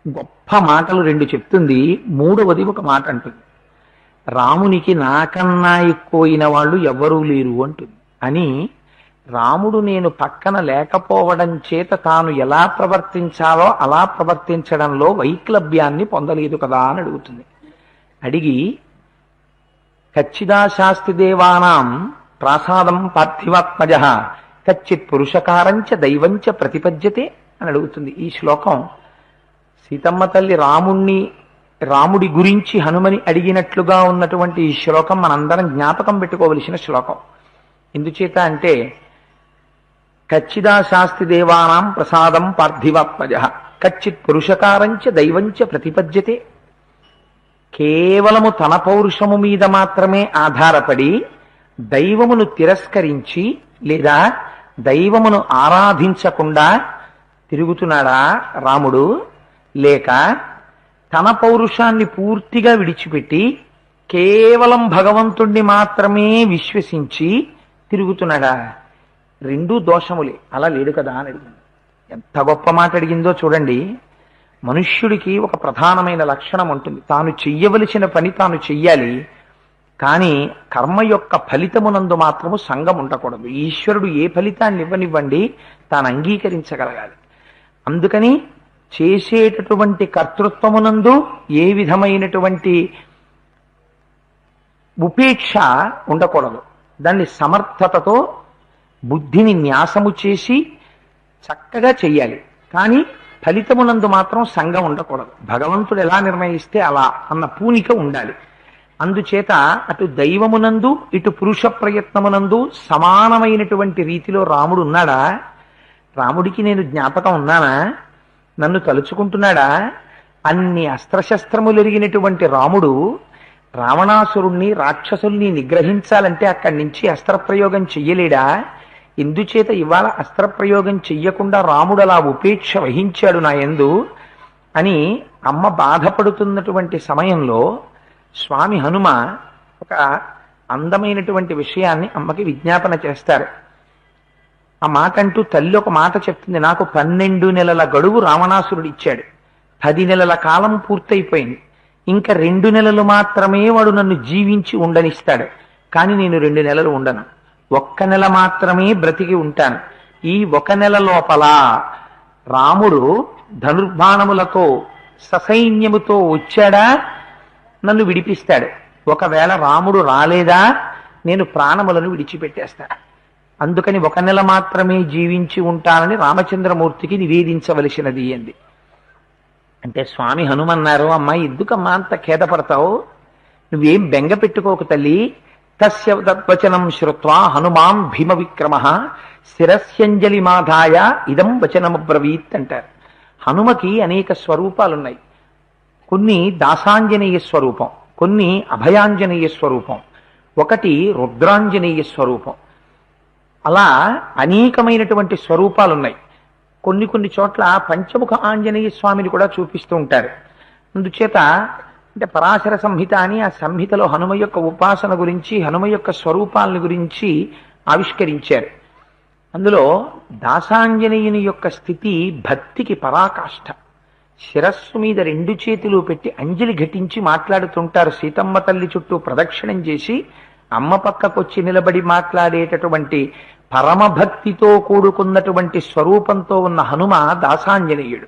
గొప్ప మాటలు రెండు చెప్తుంది. మూడవది ఒక మాట అంటుంది, రామునికి నాకన్నా ఎక్కువైన వాళ్ళు ఎవ్వరూ లేరు అంటుంది. అని రాముడు నేను పక్కన లేకపోవడం చేత తాను ఎలా ప్రవర్తించాలో అలా ప్రవర్తించడంలో వైక్లభ్యాన్ని పొందలేదు కదా అని అడుగుతుంది. అడిగి కచ్చిదా శాస్తి దేవానాం ప్రాసాదం పార్థివాత్మజ కచ్చిత్ పురుషకారంచ దైవంచ ప్రతిపద్యతే అని అడుగుతుంది. ఈ శ్లోకం సీతమ్మ తల్లి రాముడి గురించి హనుమని అడిగినట్లుగా ఉన్నటువంటి ఈ శ్లోకం మనందరం జ్ఞాపకం పెట్టుకోవలసిన శ్లోకం. ఎందుచేత అంటే కచ్చిదా శాస్తి దేవానాం ప్రసాదం పార్థివాత్మజ కచ్చిత్ పురుషకారంచ దైవంచ ప్రతిపద్యతే. కేవలము తన పౌరుషము మీద మాత్రమే ఆధారపడి దైవమును తిరస్కరించి లేదా దైవమును ఆరాధించకుండా తిరుగుతున్నాడా రాముడు, లేక తన పౌరుషాన్ని పూర్తిగా విడిచిపెట్టి కేవలం భగవంతుణ్ణి మాత్రమే విశ్వసించి తిరుగుతున్నాడా? రెండూ దోషములే. అలా లేడు కదా అని అడిగింది. ఎంత గొప్ప మాట అడిగిందో చూడండి. మనుష్యుడికి ఒక ప్రధానమైన లక్షణం ఉంటుంది, తాను చెయ్యవలసిన పని తాను చెయ్యాలి, కానీ కర్మ యొక్క ఫలితమునందు మాత్రము సంగం ఉండకూడదు. ఈశ్వరుడు ఏ ఫలితాన్ని ఇవ్వనివ్వండి, తాను అంగీకరించగలగాలి. అందుకని చేసేటటువంటి కర్తృత్వమునందు ఏ విధమైనటువంటి ఉపేక్ష ఉండకూడదు. దాన్ని సమర్థతతో బుద్ధిని న్యాసము చేసి చక్కగా చెయ్యాలి, కానీ ఫలితమునందు మాత్రం సంగం ఉండకూడదు. భగవంతుడు ఎలా నిర్ణయిస్తే అలా అన్న పూనిక ఉండాలి. అందుచేత అటు దైవమునందు ఇటు పురుష ప్రయత్నమునందు సమానమైనటువంటి రీతిలో రాముడు ఉన్నాడా? రాముడికి నేను జ్ఞాపకం ఉన్నానా? నన్ను తలుచుకుంటున్నాడా? అన్ని అస్త్రశస్త్రములు ఎరిగినటువంటి రాముడు రావణాసురుణ్ణి రాక్షసుల్ని నిగ్రహించాలంటే అక్కడి నుంచి అస్త్రప్రయోగం చెయ్యలేడా? ఎందుచేత ఇవాళ అస్త్రప్రయోగం చెయ్యకుండా రాముడు అలా ఉపేక్ష వహించాడు నా యందు అని అమ్మ బాధపడుతున్నటువంటి సమయంలో స్వామి హనుమ ఒక అందమైనటువంటి విషయాన్ని అమ్మకి విజ్ఞాపన చేస్తారు. ఆ మాట అంటూ తల్లి ఒక మాట చెప్తుంది, నాకు 12 నెలల గడువు రావణాసురుడు ఇచ్చాడు, 10 నెలల కాలం పూర్తయిపోయింది, ఇంకా 2 నెలలు మాత్రమే వాడు నన్ను జీవించి ఉండనిస్తాడు, కానీ నేను 2 నెలలు ఉండను, 1 నెల మాత్రమే బ్రతికి ఉంటాను. ఈ 1 నెల లోపల రాముడు ధనుర్బాణములతో ససైన్యముతో వచ్చాడా నన్ను విడిపిస్తాడు, ఒకవేళ రాముడు రాలేదా నేను ప్రాణములను విడిచిపెట్టేస్తాను. అందుకని 1 నెల మాత్రమే జీవించి ఉంటానని రామచంద్రమూర్తికి నివేదించవలసినది అంది. అంటే స్వామి హనుమన్నారు, అమ్మాయి ఎందుకమ్మా అంత ఖేదపడతావు, నువ్వేం బెంగ పెట్టుకోక తల్లి. తస్య తద్వచనం శ్రుత్వా హనుమాన్ భీమ విక్రమ శిరస్యంజలి మాధాయ ఇదం వచనమబ్రవీత్ అంటారు. హనుమకి అనేక స్వరూపాలున్నాయి. కొన్ని దాసాంజనేయ స్వరూపం, కొన్ని అభయాంజనేయ స్వరూపం, ఒకటి రుద్రాంజనేయ స్వరూపం. అలా అనేకమైనటువంటి స్వరూపాలున్నాయి. కొన్ని చోట్ల పంచముఖ ఆంజనేయ స్వామిని కూడా చూపిస్తూ ఉంటారు. అందుచేత అంటే పరాశర సంహిత అని ఆ సంహితలో హనుమ యొక్క ఉపాసన గురించి హనుమ యొక్క స్వరూపాలను గురించి ఆవిష్కరించారు. అందులో దాసాంజనేయుని యొక్క స్థితి భక్తికి పరాకాష్ఠ. శిరస్సు మీద 2 చేతులు పెట్టి అంజలి ఘటించి మాట్లాడుతుంటారు. సీతమ్మ తల్లి చుట్టూ ప్రదక్షిణం చేసి అమ్మ పక్కకొచ్చి నిలబడి మాట్లాడేటటువంటి పరమభక్తితో కూడుకున్నటువంటి స్వరూపంతో ఉన్న హనుమ దాసాంజనేయుడు.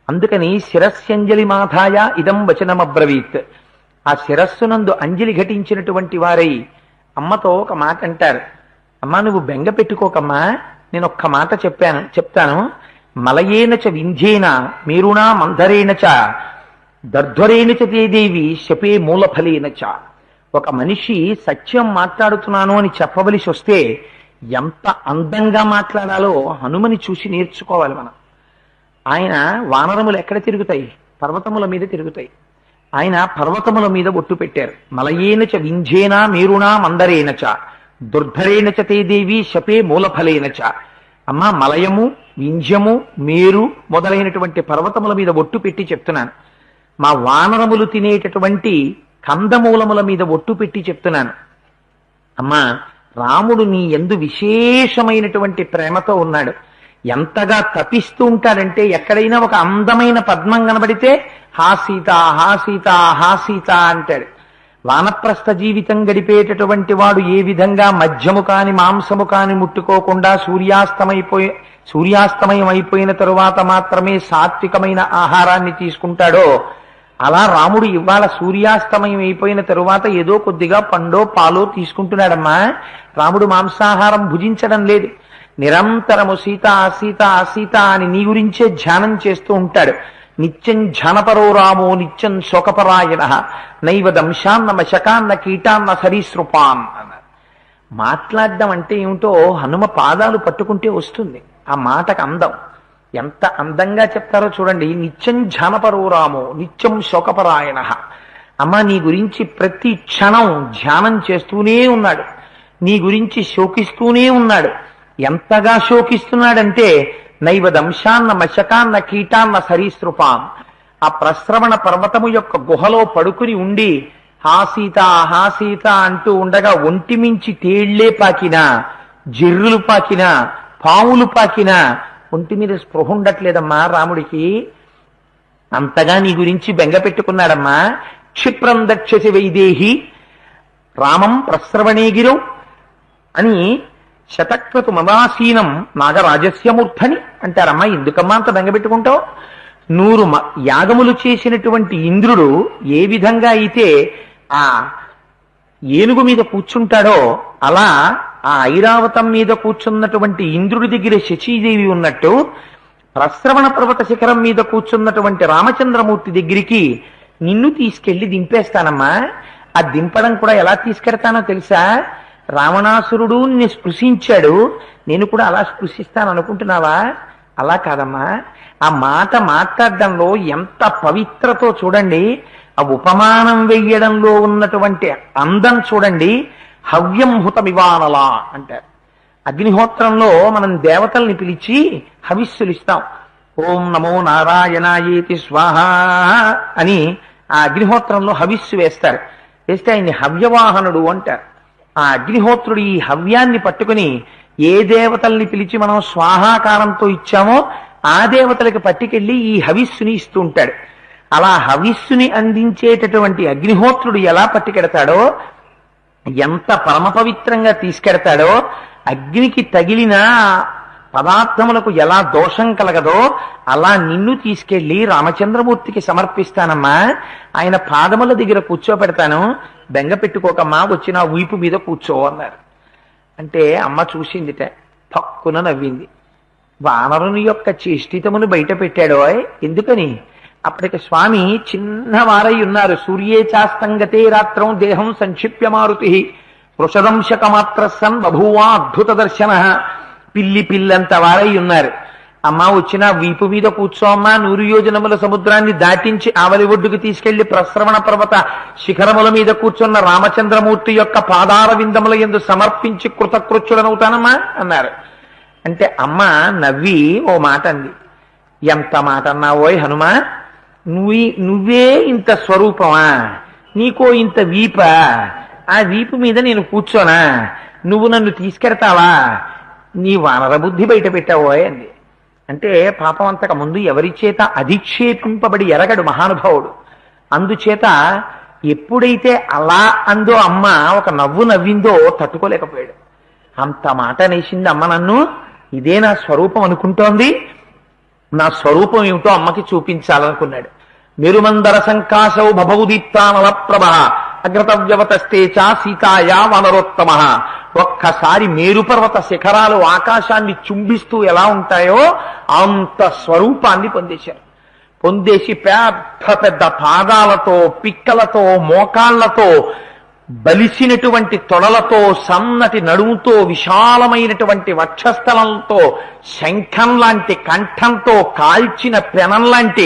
అందుకని శిరస్యంజలి మాధాయ ఇదం వచనమబ్రవీత్. ఆ శిరస్సునందు అంజలి ఘటించినటువంటి వారై అమ్మతో ఒక మాట అంటారు, అమ్మా నువ్వు బెంగ పెట్టుకోకమ్మా, నేను ఒక్క మాట చెప్తాను. మలయేన చ వింధ్యేన మేరుణా మంధరేణ చ దర్ధ్వరేణ చ దేవి శపే మూలఫలేన చ. ఒక మనిషి సత్యం మాట్లాడుతున్నాను అని చెప్పవలసి వస్తే ఎంత అందంగా మాట్లాడాలో హనుమని చూసి నేర్చుకోవాలి మనం. ఆయన వానరములు ఎక్కడ తిరుగుతాయి? పర్వతముల మీద తిరుగుతాయి. ఆయన పర్వతముల మీద బొట్టు పెట్టారు. మలయేన చ వింధ్యేన మేరుణా మందరేణ చ దుర్ధరేణ చ తే దేవి శపే మూలఫలేన చ. అమ్మ మలయము వింధ్యము, మేరు మొదలైనటువంటి పర్వతముల మీద ఒట్టు పెట్టి చెప్తున్నాను. మా వానరములు తినేటటువంటి కందమూలముల మీద ఒట్టు పెట్టి చెప్తున్నాను. అమ్మా, రాముడు నీ యందు విశేషమైనటువంటి ప్రేమతో ఉన్నాడు. ఎంతగా తపిస్తూ ఉంటాడంటే ఎక్కడైనా ఒక అందమైన పద్మం కనబడితే హా సీత, హా సీత, హా సీత అంటాడు. వానప్రస్థ జీవితం గడిపేటటువంటి వాడు ఏ విధంగా మద్యము కాని మాంసము కాని ముట్టుకోకుండా సూర్యాస్తమయం అయిపోయిన తరువాత మాత్రమే సాత్వికమైన ఆహారాన్ని తీసుకుంటాడో, అలా రాముడు ఇవాళ సూర్యాస్తమయం అయిపోయిన తరువాత ఏదో కొద్దిగా పండో పాలో తీసుకుంటున్నాడమ్మా. రాముడు మాంసాహారం భుజించడం లేదు. నిరంతరము సీత సీత సీత అని నీ గురించే ధ్యానం చేస్తూ ఉంటాడు. నిత్యం ధ్యానపరో రామో నిత్యం శోకపరాయణ నైవ దంశాన్న మశకాన్న కీటాన్న సరీసృపాన్ అన్నారు. మాట్లాడడం అంటే ఏమిటో హనుమ పాదాలు పట్టుకుంటే వస్తుంది ఆ మాటకు అందం. ఎంత అందంగా చెప్తారో చూడండి. నిత్యం ధ్యానపరో రామో నిత్యం శోకపరాయణ. అమ్మ, నీ గురించి ప్రతి క్షణం ధ్యానం చేస్తూనే ఉన్నాడు, నీ గురించి శోకిస్తూనే ఉన్నాడు. ఎంతగా శోకిస్తున్నాడంటే నైవ దంశాన్న మశకాన్న కీటాన్న సరీసృపాం. ఆ ప్రస్రవణ పర్వతము యొక్క గుహలో పడుకుని ఉండి హాసీత హాసీత అంటూ ఉండగా ఒంటి మించి తేళ్లే పాకినా, జిర్రులు పాకినా, పాములు పాకినా ఒంటి మీద స్పృహ ఉండట్లేదమ్మా రాముడికి. అంతగా నీ గురించి బెంగ పెట్టుకున్నాడమ్మా. క్షిప్రం దక్షసి వైదేహి రామం ప్రస్రవణేగిరౌ అని శతక్రతు మదాసీనం నాగరాజస్యమూర్ధని అంటారమ్మా. ఎందుకమ్మా అంత బెంగపెట్టుకుంటావు? 100 యాగములు చేసినటువంటి ఇంద్రుడు ఏ విధంగా అయితే ఆ ఏనుగు మీద కూర్చుంటాడో అలా ఆ ఐరావతం మీద కూర్చున్నటువంటి ఇంద్రుడి దగ్గర శచీదేవి ఉన్నట్టు ప్రస్రవణ పర్వత శిఖరం మీద కూర్చున్నటువంటి రామచంద్రమూర్తి దగ్గరికి నిన్ను తీసుకెళ్లి దింపేస్తానమ్మా. ఆ దింపడం కూడా ఎలా తీసుకెడతానో తెలుసా? రావణాసురుడు నిన్ను స్పృశించాడు, నేను కూడా అలా స్పృశిస్తాను అనుకుంటున్నావా? అలా కాదమ్మా. ఆ మాట మాట్లాడడంలో ఎంత పవిత్రతో చూడండి. ఆ ఉపమానం వెయ్యడంలో ఉన్నటువంటి అందం చూడండి. హవ్యం హుతమివానలా అంటారు. అగ్నిహోత్రంలో మనం దేవతల్ని పిలిచి హవిస్సులు ఇస్తాం. ఓం నమో నారాయణాయేతి స్వాహ అని ఆ అగ్నిహోత్రంలో హవిస్సు వేస్తారు. వేస్తే ఆయన్ని హవ్యవాహనుడు అంటారు. ఆ అగ్నిహోత్రుడు ఈ హవ్యాన్ని పట్టుకుని ఏ దేవతల్ని పిలిచి మనం స్వాహాకారంతో ఇచ్చామో ఆ దేవతలకు పట్టుకెళ్లి ఈ హవిస్సుని ఇస్తూ ఉంటాడు. అలా హవిస్సుని అందించేటటువంటి అగ్నిహోత్రుడు ఎలా పట్టుకెడతాడో, ఎంత పరమ పవిత్రంగా తీసుకెడతాడో, అగ్నికి తగిలిన పదార్థములకు ఎలా దోషం కలగదో అలా నిన్ను తీసుకెళ్లి రామచంద్రమూర్తికి సమర్పిస్తానమ్మా. ఆయన పాదముల దగ్గర కూర్చోపెడతాను, బెంగ పెట్టుకోకమ్మా, వచ్చి నా వీపు మీద కూర్చో అన్నారు. అంటే అమ్మ చూసిందిట, తక్కున నవ్వింది. వానరుని యొక్క చేష్టితమును బయట పెట్టాడో. ఎందుకని? అప్పటికి స్వామి చిన్నవారై ఉన్నారు. సూర్యే చాస్తంగతే రాత్రం దేహం సంక్షిప్య మారుతి వృషదంశకమాత్ర సన్ బభూవా అద్భుత దర్శన. పిల్లి పిల్లంత వారై ఉన్నారు. అమ్మ వచ్చిన వీపు మీద కూర్చోమ్మా, 100 యోజనముల సముద్రాన్ని దాటించి ఆవలి ఒడ్డుకు తీసుకెళ్లి ప్రస్రవణ పర్వత శిఖరముల మీద కూర్చున్న రామచంద్రమూర్తి యొక్క పాదార విందముల యందు సమర్పించి కృతకృత్యుడనవుతానమ్మా అన్నారు. అంటే అమ్మ నవ్వి ఓ మాట అంది. ఎంత మాట అన్నావోయ్ హనుమా, నువ్వే ఇంత స్వరూపమా, నీకో ఇంత వీప, ఆ వీపు మీద నేను కూర్చోనా, నువ్వు నన్ను తీసుకెడతావా, నీ వానర బుద్ధి బయట పెట్టావోయ్ అంది. అంటే పాపం అంతకు ముందు ఎవరి చేత అధిక్షేపింపబడి ఎరగడు మహానుభావుడు. అందుచేత ఎప్పుడైతే అలా అందో అమ్మ ఒక నవ్వు నవ్విందో తట్టుకోలేకపోయాడు. అంత మాట అనేసింది అమ్మ నన్ను. ఇదే నా స్వరూపం అనుకుంటోంది, నా స్వరూపం ఏమిటో అమ్మకి చూపించాలనుకున్నాడు. మెరుమందర సంకాశౌ భభౌ దీప్తానల ప్రభ అగ్రతవ్యవతస్తే చా సీతాయా వనరోత్తమ. ఒక్కసారి మేరుపర్వత శిఖరాలు ఆకాశాన్ని చుంబిస్తూ ఎలా ఉంటాయో అంత స్వరూపాన్ని పొందేశారు. పొందేసి పెద్ద పెద్ద పాదాలతో, పిక్కలతో, మోకాళ్లతో, బలిసినటువంటి తొడలతో, సన్నటి నడుముతో, విశాలమైనటువంటి వక్షస్థలంతో, శంఖం లాంటి కంఠంతో, కాల్చిన పెనం లాంటి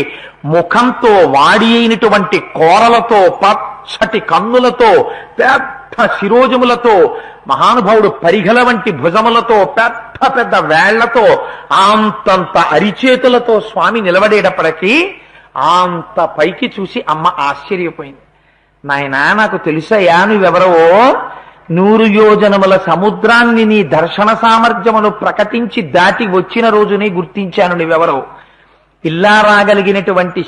ముఖంతో, వాడి అయినటువంటి కోరలతో, పచ్చటి కన్నులతో, పెద్ద శిరోజములతో, మహానుభావుడు పరిఘల వంటి భుజములతో, పెద్ద పెద్ద వేళ్లతో, అంతంత అరిచేతులతో స్వామి నిలబడేటప్పటికీ అంత పైకి చూసి అమ్మ ఆశ్చర్యపోయింది. నాయనా, నాకు తెలుసయ్యా నువ్వెవరో. 100 యోజనముల సముద్రాన్ని నీ దర్శన సామర్థ్యమును ప్రకటించి దాటి వచ్చిన రోజునే గుర్తించాను నువ్వెవరో. ఇలా రాగలిగినటువంటి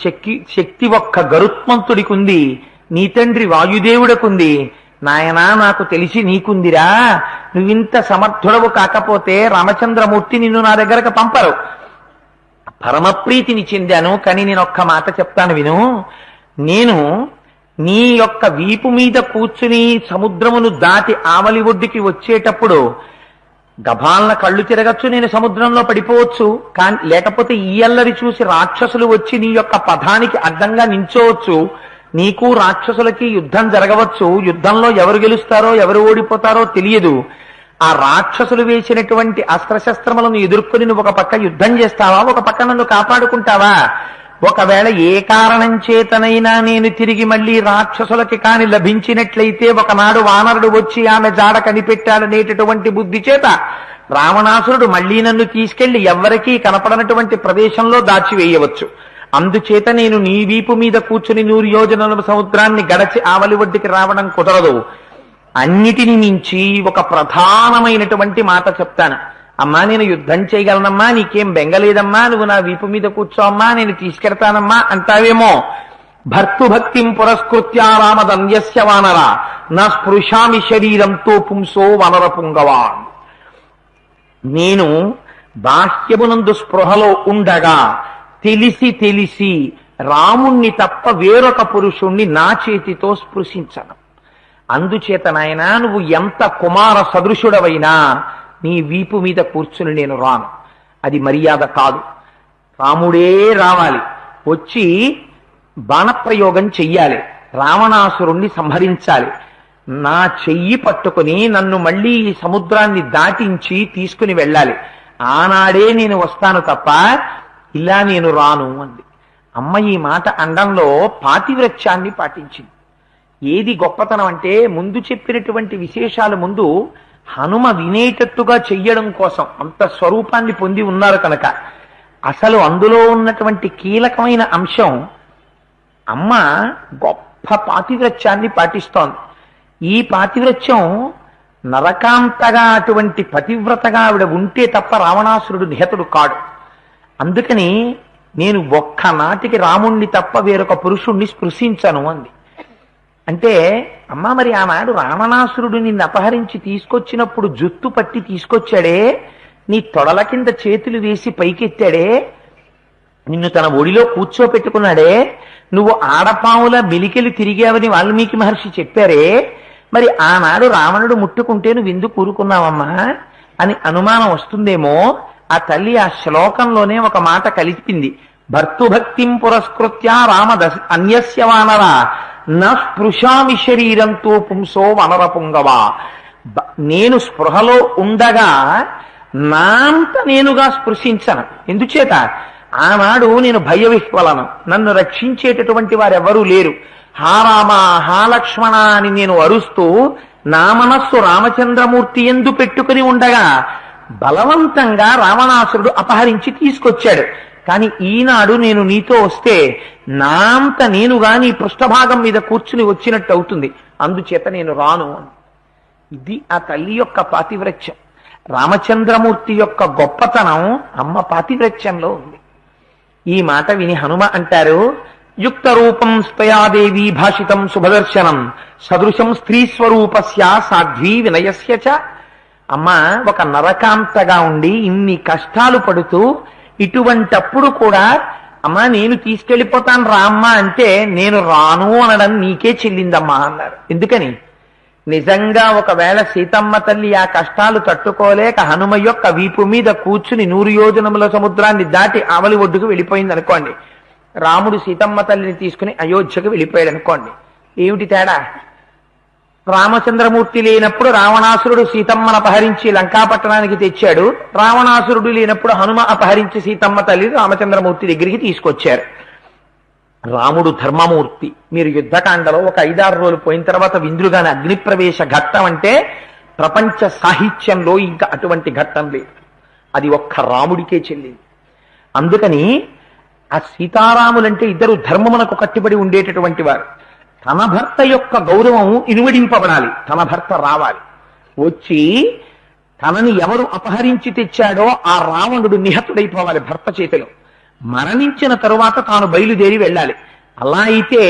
శక్తి ఒక్క గరుత్మంతుడికి ఉంది, నీ తండ్రి వాయుదేవుడికుంది. నాయనా, నాకు తెలిసి నీకుందిరా. నువ్వింత సమర్థుడవు కాకపోతే రామచంద్రమూర్తి నిన్ను నా దగ్గరకు పంపరు. పరమప్రీతిని చెందాను. కానీ నేను ఒక్క మాట చెప్తాను విను. నేను నీ యొక్క వీపు మీద కూర్చుని సముద్రమును దాటి ఆవలి ఒడ్డుకి వచ్చేటప్పుడు గభాలన కళ్ళు తిరగచ్చు, నేను సముద్రంలో పడిపోవచ్చు. కానీ లేకపోతే ఈ అల్లరి చూసి రాక్షసులు వచ్చి నీ యొక్క పథానికి అడ్డంగా నించోవచ్చు. నీకు రాక్షసులకి యుద్ధం జరగవచ్చు. యుద్ధంలో ఎవరు గెలుస్తారో ఎవరు ఓడిపోతారో తెలియదు. ఆ రాక్షసులు వేసినటువంటి అస్త్రశస్త్రములను ఎదుర్కొని నువ్వు ఒక పక్క యుద్ధం చేస్తావా, ఒక పక్క నన్ను కాపాడుకుంటావా? ఒకవేళ ఏ కారణం చేతనైనా నేను తిరిగి మళ్ళీ రాక్షసులకి కాని లభించినట్లయితే ఒకనాడు వానరుడు వచ్చి ఆమె జాడ కనిపెట్టాడనేటటువంటి బుద్ధి చేత రావణాసురుడు మళ్ళీ నన్ను తీసుకెళ్లి ఎవ్వరికీ కనపడనటువంటి ప్రదేశంలో దాచివేయవచ్చు. అందుచేత నేను నీ వీపు మీద కూర్చుని 100 యోజనల సముద్రాన్ని గడచి ఆవలి ఒడ్డుకి రావడం కుదరదు. అన్నిటిని మించి ఒక ప్రధానమైనటువంటి మాట చెప్తాను. అమ్మా, నేను యుద్ధం చేయగలనమ్మా, నీకేం బెంగలేదమ్మా, నువ్వు నా వీపు మీద కూర్చోమ్మా, నేను తీసుకెడతానమ్మా అంటావేమో. భర్తృభక్తిం పురస్కృత్య రామదన్యస్య వానర నా స్పృశామి శరీరంతో పుంసో వనర పుంగవాన్. నేను బాహ్యమునందు స్పృహలో ఉండగా తెలిసి రాముణ్ణి తప్ప వేరొక పురుషుణ్ణి నా చేతితో స్పృశించను. అందుచేత నాయనా, నువ్వు ఎంత కుమార సదృశుడవైనా నీ వీపు మీద కూర్చుని నేను రాను. అది మర్యాద కాదు. రాముడే రావాలి, వచ్చి బాణప్రయోగం చెయ్యాలి, రావణాసురుణ్ణి సంహరించాలి. నా చెయ్యి పట్టుకుని నన్ను మళ్ళీ ఈ సముద్రాన్ని దాటించి తీసుకుని వెళ్ళాలి. ఆనాడే నేను వస్తాను తప్ప ఇలా నేను రాను అంది. అమ్మ ఈ మాట అండంలో పాతివ్రత్యాన్ని పాటించింది. ఏది గొప్పతనం అంటే, ముందు చెప్పినటువంటి విశేషాలు ముందు హనుమ వినేటట్టుగా చెయ్యడం కోసం అంత స్వరూపాన్ని పొంది ఉన్నారు కనుక అసలు అందులో ఉన్నటువంటి కీలకమైన అంశం అమ్మ గొప్ప పాతివ్రత్యాన్ని పాటిస్తోంది. ఈ పాతివ్రత్యం నరకాంతగా అటువంటి పతివ్రతగా ఆవిడ ఉంటే తప్ప రావణాసురుడు నిహతుడు కాడు. అందుకని నేను ఒక్కనాటికి రాముణ్ణి తప్ప వేరొక పురుషుణ్ణి స్పృశించను అంది. అంటే అమ్మా, మరి ఆనాడు రావణాసురుడు నిన్ను అపహరించి తీసుకొచ్చినప్పుడు జుత్తు పట్టి తీసుకొచ్చాడే, నీ తొడల కింద చేతులు వేసి పైకెత్తాడే, నిన్ను తన ఒడిలో కూర్చోపెట్టుకున్నాడే, నువ్వు ఆడపావుల మెలికెలు తిరిగావని వాల్మీకి మహర్షి చెప్పారే, మరి ఆనాడు రావణుడు ముట్టుకుంటే నువ్వు ఎందుకు కూరుకున్నావమ్మా అని అనుమానం వస్తుందేమో. ఆ తల్లి ఆ శ్లోకంలోనే ఒక మాట కలిపింది. భర్తృభక్తిం పురస్కృత్య అన్యస్య వానర నా స్పృశామి శరీరంతో పుంసో వనర పుంగవా. నేను స్పృహలో ఉండగా నా అంత నేనుగా స్పృశించను. ఎందుచేత ఆనాడు నేను భయవిహ్వలను, నన్ను రక్షించేటటువంటి వారెవరూ లేరు. హా రామ హా లక్ష్మణ అని నేను అరుస్తూ నా మనస్సు రామచంద్రమూర్తి ఎందు పెట్టుకుని ఉండగా బలవంతంగా రావణాసురుడు అపహరించి తీసుకొచ్చాడు. కానీ ఈనాడు నేను నీతో వస్తే నా అంత నేనుగా నీ పృష్ఠభాగం మీద కూర్చుని వచ్చినట్టు అవుతుంది. అందుచేత నేను రాను అని. ఇది ఆ తల్లి యొక్క పాతివ్రత్యం. రామచంద్రమూర్తి యొక్క గొప్పతనం అమ్మ పాతివ్రత్యంలో ఉంది. ఈ మాట విని హనుమ అంటారు, యుక్త రూపం స్తయాదేవి భాషితం శుభదర్శనం సదృశం స్త్రీ స్వరూపస్య సాధ్వీ వినయస్య చ. అమ్మ ఒక నరకాంతగా ఉండి ఇన్ని కష్టాలు పడుతూ ఇటువంటప్పుడు కూడా అమ్మా నేను తీసుకెళ్ళిపోతాను రామ్మ అంటే నేను రాను అనడం నీకే చెల్లిందమ్మా అన్నారు. ఎందుకని? నిజంగా ఒకవేళ సీతమ్మ తల్లి ఆ కష్టాలు తట్టుకోలేక హనుమ యొక్క వీపు మీద కూర్చుని 100 యోజనముల సముద్రాన్ని దాటి ఆవలి ఒడ్డుకు వెళ్ళిపోయింది అనుకోండి, రాముడు సీతమ్మ తల్లిని తీసుకుని అయోధ్యకు వెళ్ళిపోయాడు అనుకోండి, ఏమిటి తేడా? రామచంద్రమూర్తి లేనప్పుడు రావణాసురుడు సీతమ్మను అపహరించి లంకాపట్టణానికి తెచ్చాడు, రావణాసురుడు లేనప్పుడు హనుమ అపహరించి సీతమ్మ తల్లి రామచంద్రమూర్తి దగ్గరికి తీసుకొచ్చారు. రాముడు ధర్మమూర్తి. మీరు యుద్ధకాండలో ఒక 5-6 రోజులు పోయిన తర్వాత విందులుగానే అగ్నిప్రవేశ ఘట్టం అంటే ప్రపంచ సాహిత్యంలో ఇంకా అటువంటి ఘట్టం లేదు. అది ఒక్క రాముడికే చెల్లింది. అందుకని ఆ సీతారాములంటే ఇద్దరు ధర్మమునకు కట్టుబడి ఉండేటటువంటి వారు. తన భర్త యొక్క గౌరవం ఇనువడింపబడాలి. తన భర్త రావాలి, వచ్చి తనని ఎవరు అపహరించి తెచ్చాడో ఆ రావణుడు నిహతుడైపోవాలి భర్త చేతిలో. మరణించిన తరువాత తాను బయలుదేరి వెళ్ళాలి. అలా అయితే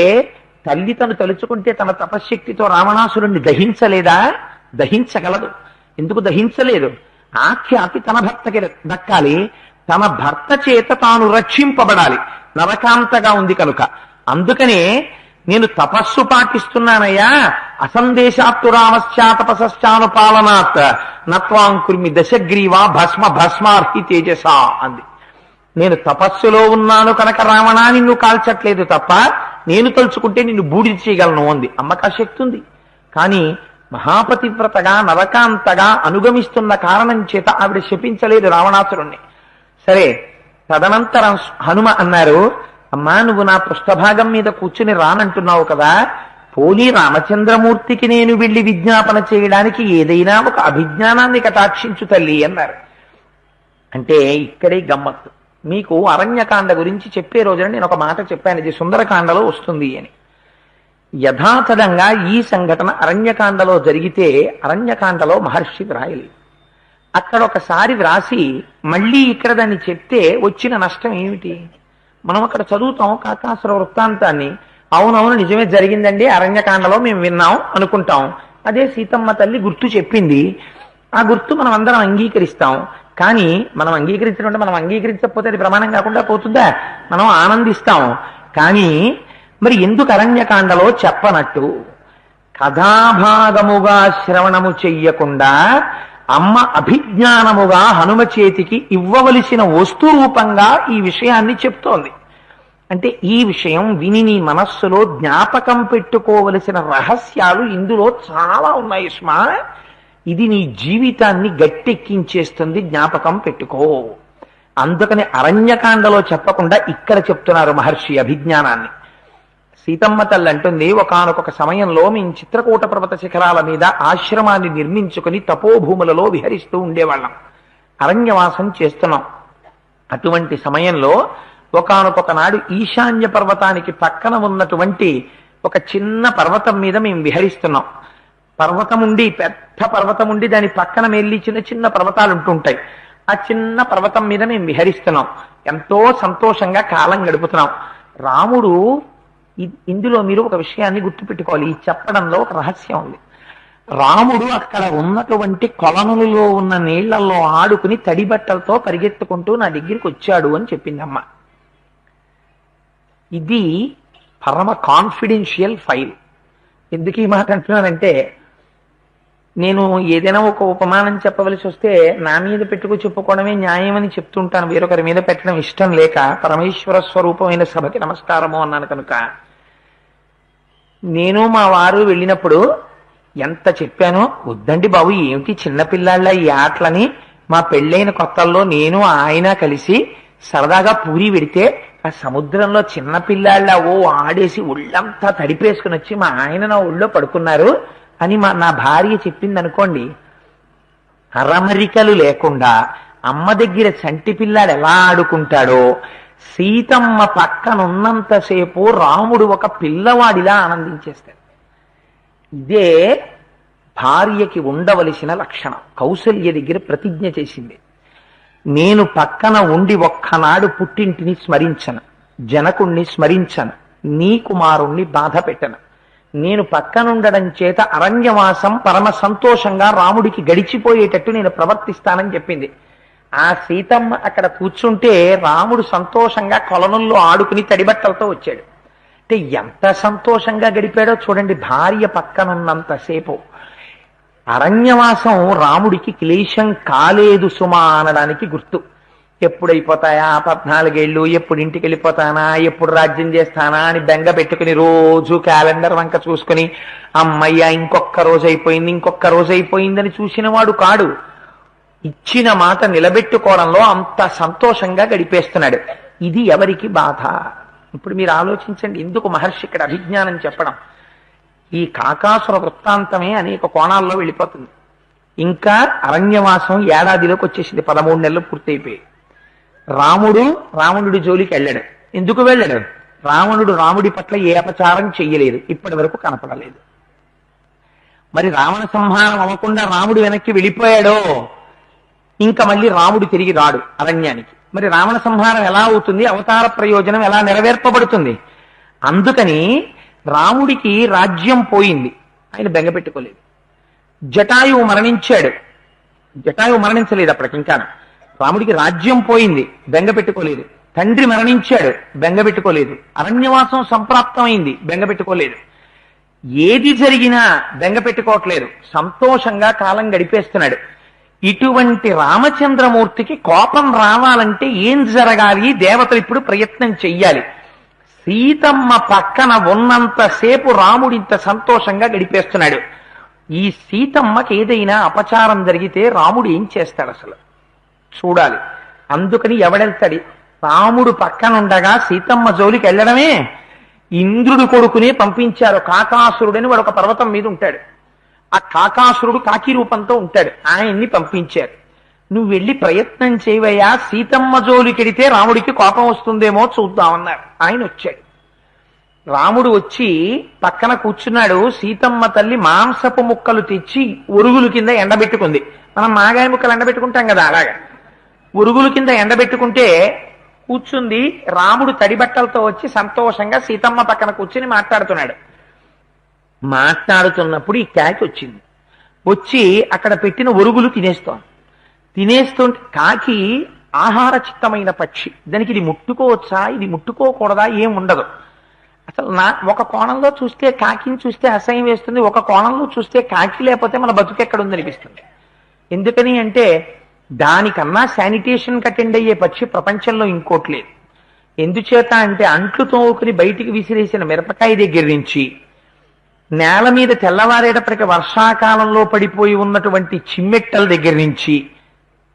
తల్లి తను తలుచుకుంటే తన తపశ్శక్తితో రావణాసురుణ్ణి దహించలేదా? దహించగలదు. ఎందుకు దహించలేదు? ఆ ఖ్యాతి తన భర్తకి దక్కాలి. తన భర్త చేత తాను రక్షింపబడాలి. నరకాంతగా ఉంది కనుక. అందుకనే నేను తపస్సు పాటిస్తున్నానయ్యా, అసందేశాత్తురామశ్చా తపశ్చానుపాలనాత్ నత్వాంకుర్మి దశగ్రీవా భస్మ భస్మార్హి తేజసా అంది. నేను తపస్సులో ఉన్నాను కనుక రావణా నిన్ను కాల్చట్లేదు తప్ప నేను తలుచుకుంటే నిన్ను బూడిద చేయగలను అంది. అమ్మకా శక్తి ఉంది. కానీ మహాపతివ్రతగా నరకాంతగా అనుగమిస్తున్న కారణం చేత ఆవిడ శపించలేదు రావణాసురుణ్ణి. సరే, తదనంతరం హనుమ అన్నారు, అమ్మా నువ్వు నా పృష్ఠభాగం మీద కూర్చుని రానంటున్నావు కదా, పోనీ రామచంద్రమూర్తికి నేను వెళ్లి విజ్ఞాపన చేయడానికి ఏదైనా ఒక అభిజ్ఞానాన్ని కటాక్షించు తల్లి అన్నారు. అంటే ఇక్కడే గమ్మత్తు. మీకు అరణ్యకాండ గురించి చెప్పే రోజున నేను ఒక మాట చెప్పాను, ఇది సుందరకాండలో వస్తుంది అని. యథాతథంగా ఈ సంఘటన అరణ్యకాండలో జరిగితే అరణ్యకాండలో మహర్షి వ్రాయలేదు. అక్కడ ఒకసారి వ్రాసి మళ్ళీ ఇక్కడ దాన్ని చెప్తే వచ్చిన నష్టం ఏమిటి? మనం అక్కడ చదువుతాం కాకాసుర వృత్తాంతాన్ని, అవునవును నిజమే జరిగిందండి అరణ్యకాండలో మేము విన్నాం అనుకుంటాం. అదే సీతమ్మ తల్లి గుర్తు చెప్పింది, ఆ గుర్తు మనం అందరం అంగీకరిస్తాం. కానీ మనం అంగీకరించడం మనం అంగీకరించకపోతే అది ప్రమాణం కాకుండా పోతుందా? మనం ఆనందిస్తాం. కానీ మరి ఎందుకు అరణ్యకాండలో చెప్పనట్టు? కథాభాగముగా శ్రవణము చెయ్యకుండా అమ్మ అభిజ్ఞానముగా హనుమ చేతికి ఇవ్వవలసిన వస్తు రూపంగా ఈ విషయాన్ని చెప్తోంది. అంటే ఈ విషయం విని నీ మనస్సులో జ్ఞాపకం పెట్టుకోవలసిన రహస్యాలు ఇందులో చాలా ఉన్నాయి సుమా. ఇది నీ జీవితాన్ని గట్టెక్కించేస్తుంది, జ్ఞాపకం పెట్టుకో. అందుకని అరణ్యకాండలో చెప్పకుండా ఇక్కడ చెప్తున్నారు మహర్షి అభిజ్ఞానాన్ని. సీతమ్మ తల్లి అంటుంది, ఒకానొక సమయంలో మేము చిత్రకూట పర్వత శిఖరాల మీద ఆశ్రమాన్ని నిర్మించుకుని తపోభూములలో విహరిస్తూ ఉండేవాళ్ళం, అరణ్యవాసం చేస్తున్నాం. అటువంటి సమయంలో ఒకానొక నాడు ఈశాన్య పర్వతానికి పక్కన ఉన్నటువంటి ఒక చిన్న పర్వతం మీద మేము విహరిస్తున్నాం. పర్వతం ఉండి, పెద్ద పర్వతం ఉండి దాని పక్కన మెల్లి చిన్న చిన్న పర్వతాలు ఉంటుంటాయి. ఆ చిన్న పర్వతం మీద మేము విహరిస్తున్నాం, ఎంతో సంతోషంగా కాలం గడుపుతున్నాం. రాముడు, ఇందులో మీరు ఒక విషయాన్ని గుర్తుపెట్టుకోవాలి, ఈ చెప్పడంలో ఒక రహస్యం ఉంది. రాముడు అక్కడ ఉన్నటువంటి కొలనులలో ఉన్న నీళ్లలో ఆడుకుని తడి బట్టలతో పరిగెత్తుకుంటూ నా దగ్గరికి వచ్చాడు అని చెప్పింది అమ్మ. ఇది పరమ కాన్ఫిడెన్షియల్ ఫైల్. ఎందుకు ఈ మాట అంటున్నానంటే, నేను ఏదైనా ఒక ఉపమానం చెప్పవలసి వస్తే నా మీద పెట్టుకు చెప్పుకోవడమే న్యాయం అని చెప్తుంటాను, వేరొకరి మీద పెట్టడం ఇష్టం లేక. పరమేశ్వర స్వరూపమైన సభకి నమస్కారము అన్నాను కనుక. నేను మా వారు వెళ్ళినప్పుడు ఎంత చెప్పానో, వద్దండి బాబు ఏమిటి చిన్నపిల్లాళ్ళ ఈ ఆటలని. మా పెళ్ళైన కొత్తల్లో నేను ఆయన కలిసి సరదాగా పూరి పెడితే ఆ సముద్రంలో చిన్నపిల్లాళ్ళ ఓ ఆడేసి ఒళ్ళంతా తడిపేసుకుని వచ్చి మా ఆయన నా ఒళ్ళో పడుకున్నారు అని నా భార్య చెప్పింది అనుకోండి. అరమరికలు లేకుండా అమ్మ దగ్గర చంటి పిల్లాడు ఎలా ఆడుకుంటాడో, సీతమ్మ పక్కనున్నంతసేపు రాముడు ఒక పిల్లవాడిలా ఆనందించేస్తాడు. ఇదే భార్యకి ఉండవలసిన లక్షణం. కౌసల్య దగ్గర ప్రతిజ్ఞ చేసింది, నేను పక్కన ఉండి ఒక్కనాడు పుట్టింటిని స్మరించను, జనకుణ్ణి స్మరించను, నీ కుమారుణ్ణి బాధ పెట్టను. నేను పక్కనుండడం చేత అరణ్యవాసం పరమ సంతోషంగా రాముడికి గడిచిపోయేటట్టు నేను ప్రవర్తిస్తానని చెప్పింది. ఆ సీతమ్మ అక్కడ కూర్చుంటే రాముడు సంతోషంగా కొలనుల్లో ఆడుకుని తడిబట్టలతో వచ్చాడు. అంటే ఎంత సంతోషంగా గడిపాడో చూడండి భార్య పక్కనున్నంతసేపు. అరణ్యవాసం రాముడికి క్లేశం కాలేదు సుమా అనడానికి గుర్తు. ఎప్పుడైపోతాయా 14 ఏళ్ళు, ఎప్పుడు ఇంటికి వెళ్ళిపోతానా, ఎప్పుడు రాజ్యం చేస్తానా అని బెంగ పెట్టుకుని రోజు క్యాలెండర్ వంక చూసుకుని అమ్మయ్య ఇంకొక్క రోజు అయిపోయింది ఇంకొక్క రోజు అయిపోయిందని చూసిన వాడు కాడు. ఇచ్చిన మాట నిలబెట్టుకోవడంలో అంత సంతోషంగా గడిపేస్తున్నాడు. ఇది ఎవరికి బాధ? ఇప్పుడు మీరు ఆలోచించండి, ఎందుకు మహర్షి ఇక్కడ అభిజ్ఞానం చెప్పడం. ఈ కాకాసుర వృత్తాంతమే అనేక కోణాల్లో వెళ్ళిపోతుంది. ఇంకా అరణ్యవాసం ఏడాదిలోకి వచ్చేసింది, 13 నెలలు పూర్తయిపోయి. రావణుడి జోలికి వెళ్ళాడు. ఎందుకు వెళ్ళాడు? రాముడి పట్ల ఏ అపచారం చెయ్యలేదు, ఇప్పటి వరకు కనపడలేదు. మరి రావణ సంహారం అవ్వకుండా రాముడు వెనక్కి వెళ్ళిపోయాడో ఇంకా మళ్ళీ రాముడు తిరిగి రాడు అరణ్యానికి. మరి రావణ సంహారం ఎలా అవుతుంది? అవతార ప్రయోజనం ఎలా నెరవేర్పబడుతుంది? అందుకని రాముడికి రాజ్యం పోయింది, ఆయన బెంగ పెట్టుకోలేదు. జటాయువు మరణించాడు, జటాయువు మరణించలేదు అప్పటికి ఇంకా. రాముడికి రాజ్యం పోయింది, బెంగ పెట్టుకోలేదు. తండ్రి మరణించాడు, బెంగ పెట్టుకోలేదు. అరణ్యవాసం సంప్రాప్తమైంది, బెంగ పెట్టుకోలేదు. ఏది జరిగినా బెంగ పెట్టుకోవట్లేదు, సంతోషంగా కాలం గడిపేస్తున్నాడు. ఇటువంటి రామచంద్రమూర్తికి కోపం రావాలంటే ఏం జరగాలి? దేవతలు ఇప్పుడు ప్రయత్నం చెయ్యాలి. సీతమ్మ పక్కన ఉన్నంతసేపు రాముడు ఇంత సంతోషంగా గడిపేస్తున్నాడు. ఈ సీతమ్మకి ఏదైనా అపచారం జరిగితే రాముడు ఏం చేస్తాడు అసలు చూడాలి. అందుకని ఎవడెళ్తాడు? రాముడు పక్కనుండగా సీతమ్మ జోలికి వెళ్ళడమే. ఇంద్రుడు కొడుకునే పంపించారు, కాకాసురుడని వాడు ఒక పర్వతం మీద ఉంటాడు. ఆ కాకాసురుడు కాకి రూపంతో ఉంటాడు, ఆయన్ని పంపించారు. నువ్వు వెళ్ళి ప్రయత్నం చేయవయ్యా, సీతమ్మ జోలికెడితే రాముడికి కోపం వస్తుందేమో చూద్దామన్నారు. ఆయన వచ్చాడు. రాముడు వచ్చి పక్కన కూర్చున్నాడు. సీతమ్మ తల్లి మాంసపు ముక్కలు తెచ్చి ఉరుగుల కింద ఎండబెట్టుకుంది. మనం మాగాయ ముక్కలు ఎండబెట్టుకుంటాం కదా, అలాగా ఉరుగుల కింద ఎండబెట్టుకుంటే కూర్చుంది. రాముడు తడి బట్టలతో వచ్చి సంతోషంగా సీతమ్మ పక్కన కూర్చుని మాట్లాడుతున్నాడు. మాట్లాడుతున్నప్పుడు ఈ కాకి వచ్చింది. వచ్చి అక్కడ పెట్టిన ఉరుగులు తినేస్తుంటే కాకి ఆహార చిత్తమైన పక్షి, దానికి ఇది ముట్టుకోవచ్చా, ఇది ముట్టుకోకూడదా ఏం ఉండదు. అసలు ఒక కోణంలో చూస్తే కాకిని చూస్తే అసహ్యం వేస్తుంది, ఒక కోణంలో చూస్తే కాకి లేకపోతే మన బతుకెక్కడుంది అనిపిస్తుంది. ఎందుకని అంటే దానికన్నా శానిటేషన్కి అటెండ్ అయ్యే పక్షి ప్రపంచంలో ఇంకోటి లేదు. ఎందుచేత అంటే అంట్లు తోముకుని బయటికి విసిరేసిన మిరపకాయ దగ్గర నుంచి నేల మీద తెల్లవారేటప్పటికి వర్షాకాలంలో పడిపోయి ఉన్నటువంటి చిమ్మెట్టల దగ్గర నుంచి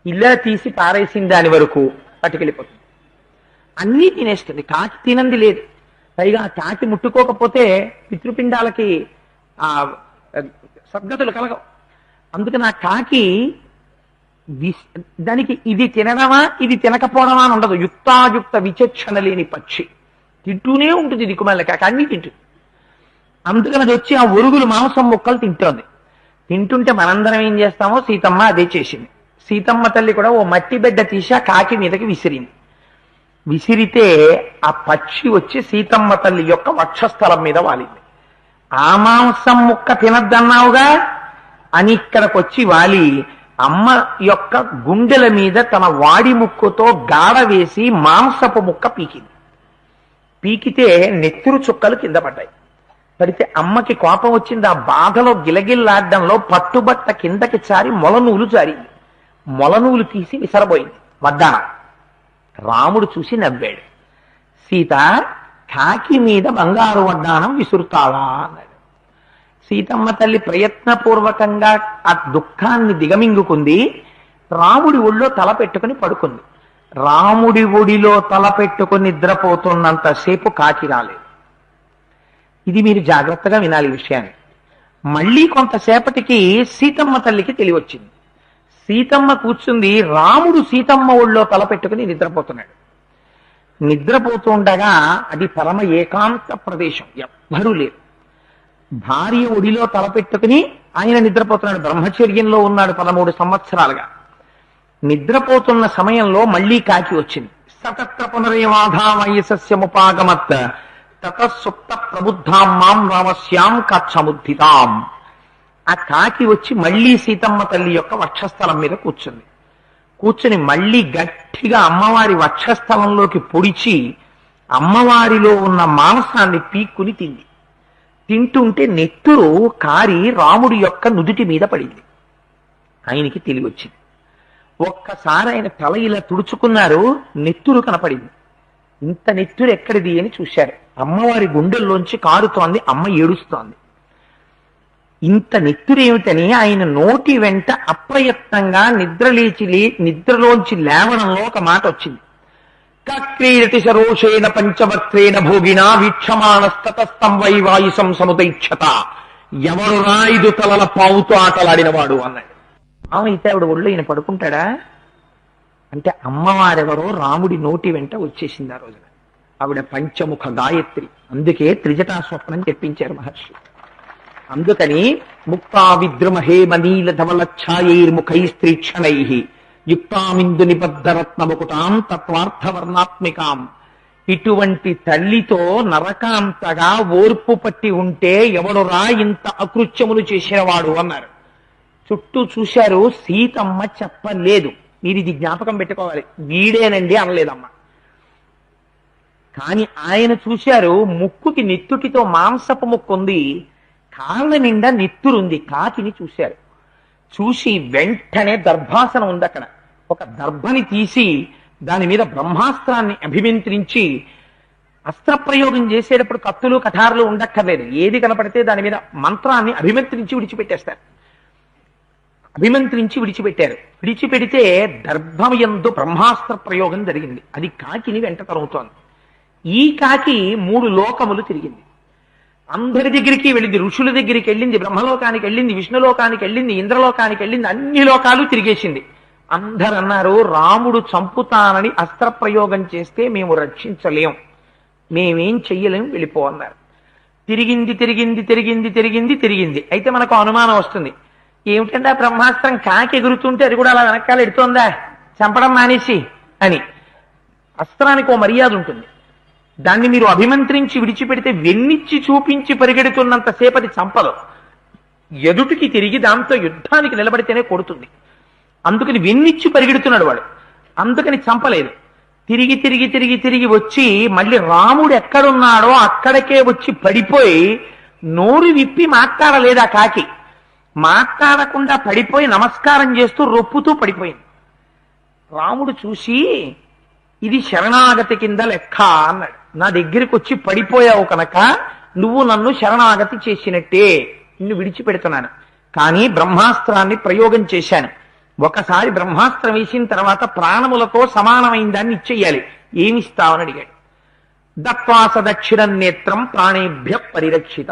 ఇలా తీసి పారేసిన దాని వరకు పట్టుకెళ్ళిపోతుంది. అన్నీ తినేస్తుంది, కాకి తినంది లేదు. పైగా కాకి ముట్టుకోకపోతే పితృపిండాలకి ఆ సద్గతులు కలగవు. అందుకని ఆ కాకి దానికి ఇది తినడమా ఇది తినకపోవడమా అని ఉండదు. యుక్తాయుక్త విచక్షణ లేని పక్షి, తింటూనే ఉంటుంది. దిక్కుమాల కాకి అన్నీ తింటుంది. అందుకని అది వచ్చి ఆ ఉరుగులు మాంసం ముక్కలు తింటోంది. తింటుంటే మనందరం ఏం చేస్తామో సీతమ్మ అదే చేసింది. సీతమ్మ తల్లి కూడా ఓ మట్టి బిడ్డ తీసి ఆ కాకి మీదకి విసిరింది. విసిరితే ఆ పక్షి వచ్చి సీతమ్మ తల్లి యొక్క వక్షస్థలం మీద వాలింది. ఆ మాంసం ముక్క తినద్దన్నావుగా అని ఇక్కడికి వచ్చి వాలి అమ్మ యొక్క గుండెల మీద తన వాడి ముక్కుతో గాడ వేసి మాంసపు ముక్క పీకింది. పీకితే నెత్తురు చుక్కలు కింద పడ్డాయి. పడితే అమ్మకి కోపం వచ్చింది. ఆ బాధలో గిలగిల్లాడ్డంలో పట్టుబట్ట కిందకి చారి మొలనూలు జారింది. మొలనూలు తీసి విసరబోయింది వడ్డానం. రాముడు చూసి నవ్వాడు. సీత, కాకి మీద బంగారు వడ్డానం విసురుతావా అన్నాడు. సీతమ్మ తల్లి ప్రయత్నపూర్వకంగా ఆ దుఃఖాన్ని దిగమింగుకుంది. రాముడి ఒళ్ళో తల పెట్టుకుని పడుకుంది. రాముడి ఒడిలో తల పెట్టుకుని నిద్రపోతున్నంతసేపు కాకి రాలేదు. ఇది మీరు జాగ్రత్తగా వినాలి విషయాన్ని. మళ్ళీ కొంతసేపటికి సీతమ్మ తల్లికి తెలివచ్చింది. సీతమ్మ కూర్చుంది. రాముడు సీతమ్మ ఒళ్ళో తల పెట్టుకుని నిద్రపోతున్నాడు. నిద్రపోతుండగా అది పరమ ఏకాంత ప్రదేశం, ఎవ్వరూ లేరు. భార్య ఒడిలో తలపెట్టుకుని ఆయన నిద్రపోతున్నాడు. బ్రహ్మచర్యంలో ఉన్నాడు 13 సంవత్సరాలుగా. నిద్రపోతున్న సమయంలో మళ్లీ కాకి వచ్చింది. సతత్ర పునరేవాధా వయసస్యముపాగమత్ తతసుప్త ప్రబుద్ధాం మాం రామస్యాం కచ్చముద్ధితాం. ఆ కాకి వచ్చి మళ్లీ సీతమ్మ తల్లి యొక్క వక్షస్థలం మీద కూర్చుంది. కూర్చుని మళ్లీ గట్టిగా అమ్మవారి వక్షస్థలంలోకి పొడిచి అమ్మవారిలో ఉన్న మాంసాన్ని పీక్కుని తింది. తింటుంటే నెత్తురు కారి రాముడి యొక్క నుదుటి మీద పడింది. ఆయనకి తెలివచ్చింది. ఒక్కసారి ఆయన తల ఇలా తుడుచుకున్నారు, నెత్తురు కనపడింది. ఇంత నెత్తురు ఎక్కడిది అని చూశారు. అమ్మవారి గుండెల్లోంచి కారుతోంది, అమ్మ ఏడుస్తోంది. ఇంత నెత్తురేమిటని ఆయన నోటి వెంట అప్రయత్నంగా నిద్రలోంచి లేవడంలో ఒక మాట వచ్చింది. క్రీడతి శరోషేణ పంచవక్త్రేణ భోగినా వీక్షమాణస్తతస్తం వై వాయుసం సముదైక్షత. ఎవరు రాయిదు తలల పావుతో ఆటలాడినవాడు అన్నాడు. అయితే ఆవిడ ఒళ్ళు ఈయన పడుకుంటాడా అంటే అమ్మవారెవరో రాముడి నోటి వెంట వచ్చేసింది ఆ రోజున. ఆవిడ పంచముఖ గాయత్రి. అందుకే త్రిజటా స్వప్నం చెప్పించారు మహర్షి. అందుకని ముక్తా విద్రుమహే మనీల ధవలఛాయైర్ముఖైస్త్రీక్షణై యుక్తామిందు నిబద్ధరత్నముకుటాం తత్వార్థవర్ణాత్మికాం. ఇటువంటి తల్లితో నరకాంతగా ఓర్పు పట్టి ఉంటే ఎవడురా ఇంత అకృత్యములు చేసినవాడు అన్నారు. చుట్టూ చూశారు, సీతమ్మ చెప్పలేదు. మీరు ఇది జ్ఞాపకం పెట్టుకోవాలి, వీడేనండి అనలేదమ్మ. కాని ఆయన చూశారు, ముక్కుకి నెత్తుటితో మాంసపు ముక్కు ఉంది, కాళ్ళ నిండా నెత్తురుంది. కాకిని చూశారు. చూసి వెంటనే దర్భాసనం ఉంది అక్కడ. ఒక దర్భని తీసి దాని మీద బ్రహ్మాస్త్రాన్ని అభిమంత్రించి, అస్త్రప్రయోగం చేసేటప్పుడు కత్తులు కఠారులు ఉండక్కర్లేదు, ఏది కనపడితే దాని మీద మంత్రాన్ని అభిమంత్రించి విడిచిపెట్టేస్తారు. అభిమంత్రించి విడిచిపెట్టారు. విడిచిపెడితే దర్భమయందు బ్రహ్మాస్త్ర ప్రయోగం జరిగింది. అది కాకిని వెంట తరుగుతోంది. ఈ కాకి 3 లోకములు తిరిగింది. అందరి దగ్గరికి వెళ్ళింది. ఋషుల దగ్గరికి వెళ్ళింది, బ్రహ్మలోకానికి వెళ్ళింది, విష్ణులోకానికి వెళ్ళింది, ఇంద్రలోకానికి వెళ్ళింది, అన్ని లోకాలు తిరిగేసింది. అందరు అన్నారు, రాముడు చంపుతానని అస్త్రప్రయోగం చేస్తే మేము రక్షించలేం, మేమేం చెయ్యలేం, వెళ్ళిపో అన్నారు. తిరిగింది తిరిగింది తిరిగింది తిరిగింది తిరిగింది. అయితే మనకు అనుమానం వస్తుంది, ఏమిటంటే ఆ బ్రహ్మాస్త్రం కాకి ఎగురుతుంటే అది కూడా అలా వెనకాల ఎడుతోందా చంపడం మానేసి అని. అస్త్రానికి ఓ మర్యాద ఉంటుంది. దాన్ని మీరు అభిమంత్రించి విడిచిపెడితే వెన్నిచ్చి చూపించి పరిగెడుతున్నంతసేపు అది చంపదు. ఎదుటికి తిరిగి దాంతో యుద్ధానికి నిలబడితేనే కొడుతుంది. అందుకని వెన్నిచ్చి పరిగెడుతున్నాడు వాడు. అందుకని చంపలేదు. తిరిగి తిరిగి తిరిగి తిరిగి వచ్చి మళ్ళీ రాముడు ఎక్కడున్నాడో అక్కడికే వచ్చి పడిపోయి నోరు విప్పి మాట్లాడలేదు ఆ కాకి. మాట్లాడకుండా పడిపోయి నమస్కారం చేస్తూ రొప్పుతూ పడిపోయింది. రాముడు చూసి, ఇది శరణాగతి కింద లెక్క అన్నాడు. నా దగ్గరికి వచ్చి పడిపోయావు కనుక నువ్వు నన్ను శరణాగతి చేసినట్టే, నిన్ను విడిచిపెడుతున్నాను. కానీ బ్రహ్మాస్త్రాన్ని ప్రయోగం చేశాను. ఒకసారి బ్రహ్మాస్త్రం వేసిన తర్వాత ప్రాణములతో సమానమైన దాన్ని ఇచ్చేయాలి. ఏమిస్తావని అడిగాడు. దత్వాస దక్షిణం నేత్రం ప్రాణేభ్య పరిరక్షిత.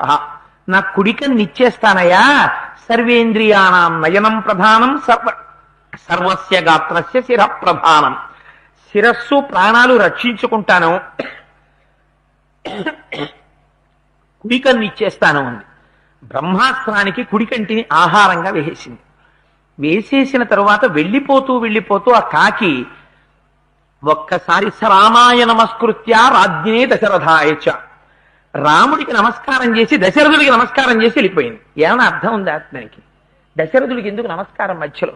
నా కుడికన్ని ఇచ్చేస్తానయ్యా. సర్వేంద్రియాణం నయనం ప్రధానం, సర్వస్య గాత్రస్య శిర ప్రధానం. శిరస్సు ప్రాణాలు రక్షించుకుంటాను, కుడికన్ను ఇచ్చేస్తాను అంది. బ్రహ్మాస్త్రానికి కుడికంటిని ఆహారంగా వేసేసింది. వేసేసిన తరువాత వెళ్ళిపోతూ వెళ్ళిపోతూ ఆ కాకి ఒక్కసారి సరామాయ నమస్కృత్య రాజ్ఞే దశరథాయచ, రాముడికి నమస్కారం చేసి దశరథుడికి నమస్కారం చేసి వెళ్ళిపోయింది. ఏమైనా అర్థం ఉంది ఆత్మనికి? దశరథుడికి ఎందుకు నమస్కారం మధ్యలో?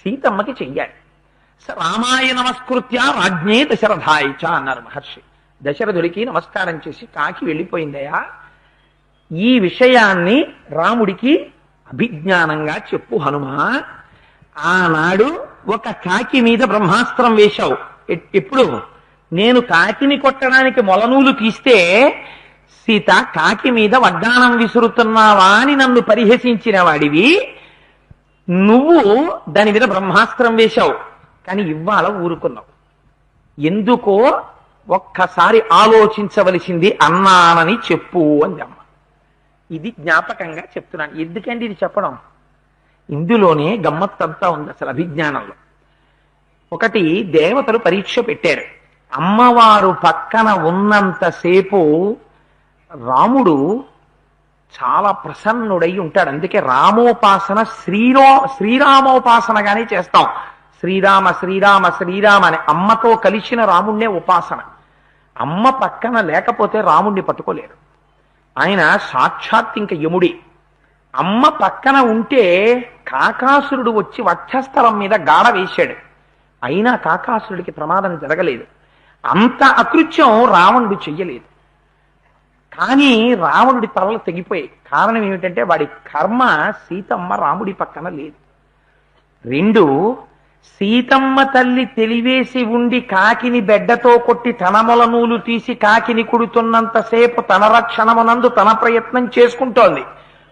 సీతమ్మకి చెయ్యాలి. రామాయ నమస్కృత్య రాజ్ఞే దశరథాయచ అన్నారు మహర్షి. దశరథుడికి నమస్కారం చేసి కాకి వెళ్ళిపోయిందయా. ఈ విషయాన్ని రాముడికి అభిజ్ఞానంగా చెప్పు హనుమా. ఆనాడు ఒక కాకి మీద బ్రహ్మాస్త్రం వేశావు. ఎప్పుడు? నేను కాకిని కొట్టడానికి మొలనూలు తీస్తే సీత కాకి మీద వడ్డాణం విసురుతున్నావా అని నన్ను పరిహసించిన వాడివి. నువ్వు దాని మీద బ్రహ్మాస్త్రం వేశావు, కానీ ఇవాళ ఊరుకున్నావు. ఎందుకో ఒక్కసారి ఆలోచించవలసింది అన్నానని చెప్పు అంది అమ్మ. ఇది జ్ఞాపకంగా చెప్తున్నాను. ఎందుకండి ఇది చెప్పడం? ఇందులోనే గమ్మత్తంతా ఉంది అసలు అభిజ్ఞానంలో. ఒకటి, దేవతలు పరీక్ష పెట్టారు. అమ్మవారు పక్కన ఉన్నంతసేపు రాముడు చాలా ప్రసన్నుడై ఉంటాడు. అందుకే రామోపాసన శ్రీరామోపాసనగానే చేస్తాం. శ్రీరామ శ్రీరామ శ్రీరామ అని అమ్మతో కలిసిన రాముణ్ణే ఉపాసన. అమ్మ పక్కన లేకపోతే రాముణ్ణి పట్టుకోలేరు. ఆయన సాక్షాత్ ఇంక యముడి. అమ్మ పక్కన ఉంటే కాకాసురుడు వచ్చి వక్షస్థలం మీద గాఢ వేశాడు. అయినా కాకాసురుడికి ప్రమాదం జరగలేదు. అంత అకృత్యం రావణుడు చెయ్యలేదు. కానీ రావణుడి తలలు తెగిపోయాయి. కారణం ఏమిటంటే వాడి కర్మ సీతమ్మ రాముడి పక్కన లేదు. 2, సీతమ్మ తల్లి తెలివేసి ఉండి కాకిని బెడ్డతో కొట్టి తన మొలనూలు తీసి కాకిని కుడుతున్నంతసేపు తన రక్షణమునందు తన ప్రయత్నం చేసుకుంటోంది.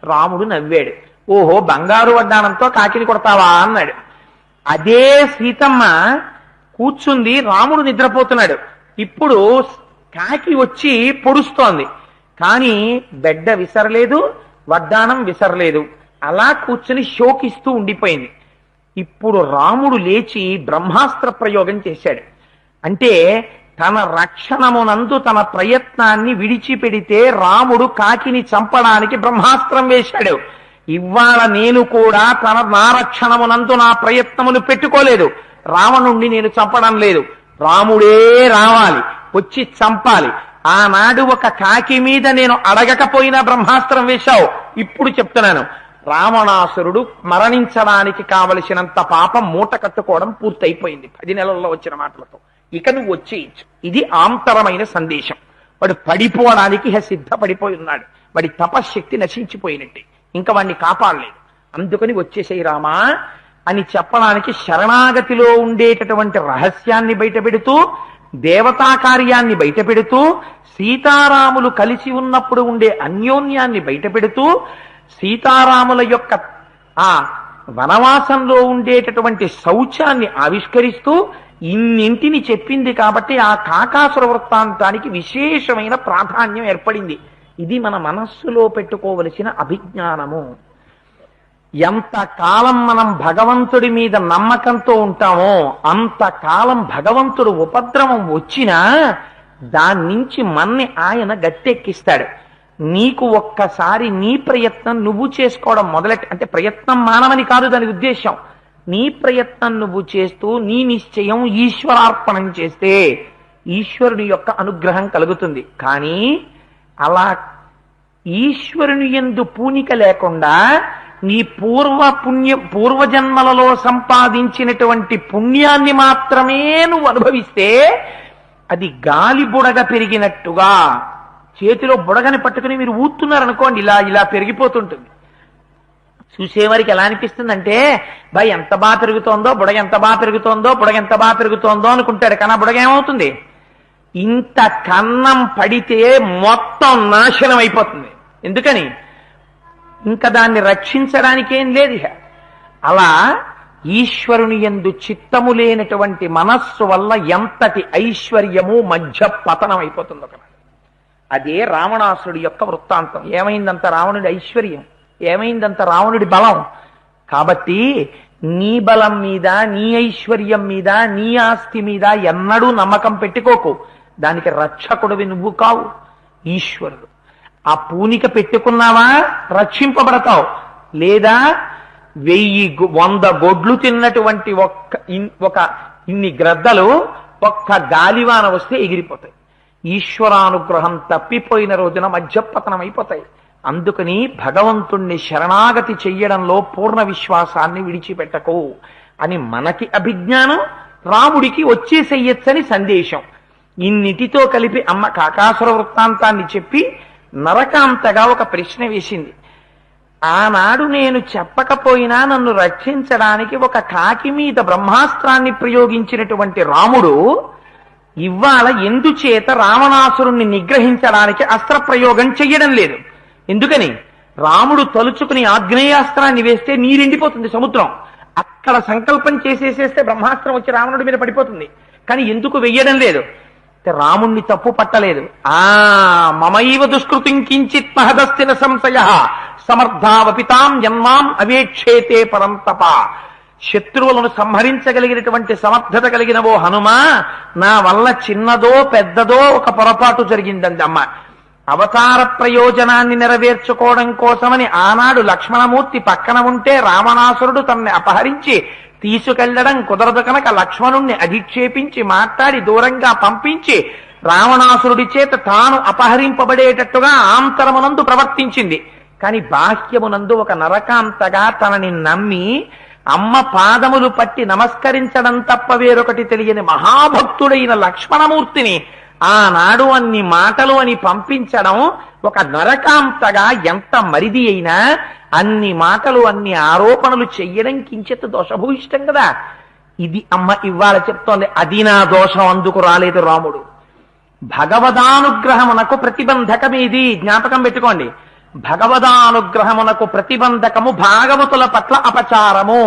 రాముడు నవ్వాడు. ఓహో, బంగారు వడ్డానంతో కాకిని కొడతావా అన్నాడు. అదే సీతమ్మ కూర్చుంది, రాముడు నిద్రపోతున్నాడు. ఇప్పుడు కాకి వచ్చి పొడుస్తోంది, కానీ బెడ్డ విసరలేదు, వడ్డాణం విసరలేదు. అలా కూర్చుని శోకిస్తూ ఉండిపోయింది. ఇప్పుడు రాముడు లేచి బ్రహ్మాస్త్ర ప్రయోగం చేశాడు. అంటే తన రక్షణమునందు తన ప్రయత్నాన్ని విడిచిపెడితే రాముడు కాకిని చంపడానికి బ్రహ్మాస్త్రం వేశాడు. ఇవాళ నేను కూడా నా రక్షణమునందు నా ప్రయత్నమును పెట్టుకోలేదు. రావణుణ్ణి నేను చంపడం లేదు, రాముడే రావాలి, వచ్చి చంపాలి. ఆనాడు ఒక కాకి మీద నేను అడగకపోయినా బ్రహ్మాస్త్రం వేశావు. ఇప్పుడు చెప్తున్నాను, రావణాసురుడు మరణించడానికి కావలసినంత పాపం మూట కట్టుకోవడం పూర్తయిపోయింది 10 నెలల్లో వచ్చిన మాటలతో. ఇక నువ్వు వచ్చేయచ్చు. ఇది ఆంతరమైన సందేశం. వాడు పడిపోవడానికి సిద్ధపడిపోయి ఉన్నాడు. వాడి తపశ్శక్తి నశించిపోయినట్టే, ఇంకా వాడిని కాపాడలేదు. అందుకని వచ్చేసేయి రామా అని చెప్పడానికి శరణాగతిలో ఉండేటటువంటి రహస్యాన్ని బయటపెడుతూ, దేవతా కార్యాన్ని బయటపెడుతూ, సీతారాములు కలిసి ఉన్నప్పుడు ఉండే అన్యోన్యాన్ని బయటపెడుతూ, సీతారాముల యొక్క ఆ వనవాసంలో ఉండేటటువంటి శౌచాన్ని ఆవిష్కరిస్తూ ఇన్నింటిని చెప్పింది. కాబట్టి ఆ కాకాసుర వృత్తాంతానికి విశేషమైన ప్రాధాన్యం ఏర్పడింది. ఇది మన మనస్సులో పెట్టుకోవలసిన అభిజ్ఞానము. ఎంతకాలం మనం భగవంతుడి మీద నమ్మకంతో ఉంటామో అంతకాలం భగవంతుడు ఉపద్రవం వచ్చినా దాని నుంచి మన్ని ఆయన గట్టెక్కిస్తాడు. నీకు ఒక్కసారి నీ ప్రయత్నం నువ్వు చేసుకోవడం అంటే ప్రయత్నం మానవని కాదు దాని ఉద్దేశం. నీ ప్రయత్నం నువ్వు చేస్తూ నీ నిశ్చయం ఈశ్వరార్పణం చేస్తే ఈశ్వరుని యొక్క అనుగ్రహం కలుగుతుంది. కానీ అలా ఈశ్వరుని యందు పూనిక లేకుండా నీ పూర్వజన్మలలో సంపాదించినటువంటి పుణ్యాన్ని మాత్రమే నువ్వు అనుభవిస్తే అది గాలి బుడగ పెరిగినట్టుగా, చేతిలో బుడగని పట్టుకుని మీరు ఊతున్నారనుకోండి, ఇలా ఇలా పెరిగిపోతుంటుంది. చూసేవారికి ఎలా అనిపిస్తుందంటే, భయ్ ఎంత బాగా పెరుగుతోందో, బుడగ ఎంత బాగా పెరుగుతోందో, బుడగ ఎంత బాగా పెరుగుతోందో అనుకుంటాడు. కానీ ఆ బుడగ ఏమవుతుంది? ఇంత కన్నం పడితే మొత్తం నాశనం అయిపోతుంది. ఎందుకని? ఇంకా దాన్ని రక్షించడానికి ఏం లేదు. అలా ఈశ్వరుని యందు చిత్తము లేనటువంటి మనస్సు వల్ల ఎంతటి ఐశ్వర్యము మధ్య పతనం అయిపోతుంది ఒకనాడు. అదే రావణాసురుడి యొక్క వృత్తాంతం. ఏమైందంత రావణుడి ఐశ్వర్యం, ఏమైందంత రావణుడి బలం. కాబట్టి నీ బలం మీద, నీ ఐశ్వర్యం మీద, నీ ఆస్తి మీద ఎన్నడూ నమ్మకం పెట్టుకోకు. దానికి రక్షకుడివి నువ్వు కావు, ఈశ్వరుడు. ఆ పూనిక పెట్టుకున్నావా రక్షింపబడతావు. లేదా 100 గొడ్లు తిన్నటువంటి ఒక ఇన్ని గ్రద్దలు ఒక్క గాలివాన వస్తే ఎగిరిపోతాయి. ఈశ్వరానుగ్రహం తప్పిపోయిన రోజున మధ్యపతనం అయిపోతాయి. అందుకని భగవంతుణ్ణి శరణాగతి చెయ్యడంలో పూర్ణ విశ్వాసాన్ని విడిచిపెట్టకు అని మనకి అభిజ్ఞానం, రాముడికి వచ్చేసేయచ్చని సందేశం. ఇన్నిటితో కలిపి అమ్మ కాకాసుర వృత్తాంతాన్ని చెప్పి నరకాంతగా ఒక ప్రశ్న వేసింది. ఆనాడు నేను చెప్పకపోయినా నన్ను రక్షించడానికి ఒక కాకి మీద బ్రహ్మాస్త్రాన్ని ప్రయోగించినటువంటి రాముడు ఇవాళ ఎందుచేత రావణాసురుణ్ణి నిగ్రహించడానికి అస్త్ర ప్రయోగం చెయ్యడం లేదు? ఎందుకని? రాముడు తలుచుకుని ఆగ్నేయాస్త్రాన్ని వేస్తే నీరెండిపోతుంది సముద్రం. అక్కడ సంకల్పం చేసేసేస్తే బ్రహ్మాస్త్రం వచ్చి రావణుడి మీద పడిపోతుంది. కానీ ఎందుకు వెయ్యడం లేదు? రాముణ్ణి తప్పు పట్టలేదు. మమైవ దుష్కృతిం కించిత్ మహదస్తిన సంశయ సమర్థావపితాం జన్మాం అవేక్షేతే పరంతప. శత్రువులను సంహరించగలిగినటువంటి సమర్థత కలిగిన ఓ హనుమా, నా వల్ల చిన్నదో పెద్దదో ఒక పొరపాటు జరిగిందండి అమ్మ. అవతార ప్రయోజనాన్ని నెరవేర్చుకోవడం కోసమని ఆనాడు లక్ష్మణమూర్తి పక్కన ఉంటే రావణాసురుడు తనని అపహరించి తీసుకెళ్లడం కుదరదు కనుక లక్ష్మణుణ్ణి అధిక్షేపించి మాట్లాడి దూరంగా పంపించి రావణాసురుడి చేత తాను అపహరింపబడేటట్టుగా ఆంతరమునందు ప్రవర్తించింది. కాని బాహ్యమునందు ఒక నరకాంతగా తనని నమ్మి అమ్మ పాదములు పట్టి నమస్కరించడం తప్ప వేరొకటి తెలియని మహాభక్తుడైన లక్ష్మణమూర్తిని ఆనాడు అన్ని మాటలు అని పంపించడం ఒక నరకాంతగా ఎంత మరిది అయినా అన్ని మాటలు అన్ని ఆరోపణలు చెయ్యడం కించిత్ దోషభూయిష్టం కదా. ఇది అమ్మ ఇవాళ చెప్తోంది. అది నా దోషం, అందుకు రాలేదు రాముడు. భగవదానుగ్రహమునకు ప్రతిబంధకమేది జ్ఞాపకం పెట్టుకోండి. భగవదానుగ్రహమునకు ప్రతిబంధకము భాగవతుల పట్ల అపచారము.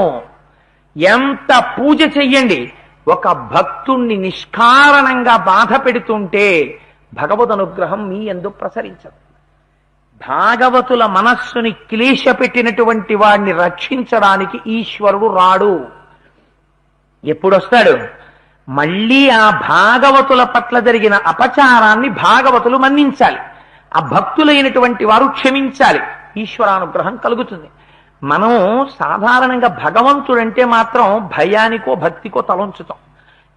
ఎంత పూజ చెయ్యండి, ఒక భక్తుణ్ణి నిష్కారణంగా బాధ పెడుతుంటే భగవద్ అనుగ్రహం మీ యందు ప్రసరించదు. భాగవతుల మనస్సుని క్లేశ పెట్టినటువంటి వాడిని రక్షించడానికి ఈశ్వరుడు రాడు. ఎప్పుడొస్తాడు? మళ్ళీ ఆ భాగవతుల పట్ల జరిగిన అపచారాన్ని భాగవతులు మన్నించాలి, ఆ భక్తులైనటువంటి వారు క్షమించాలి, ఈశ్వరానుగ్రహం కలుగుతుంది. మనం సాధారణంగా భగవంతుడంటే మాత్రం భయానికో భక్తికో తలంచుతాం.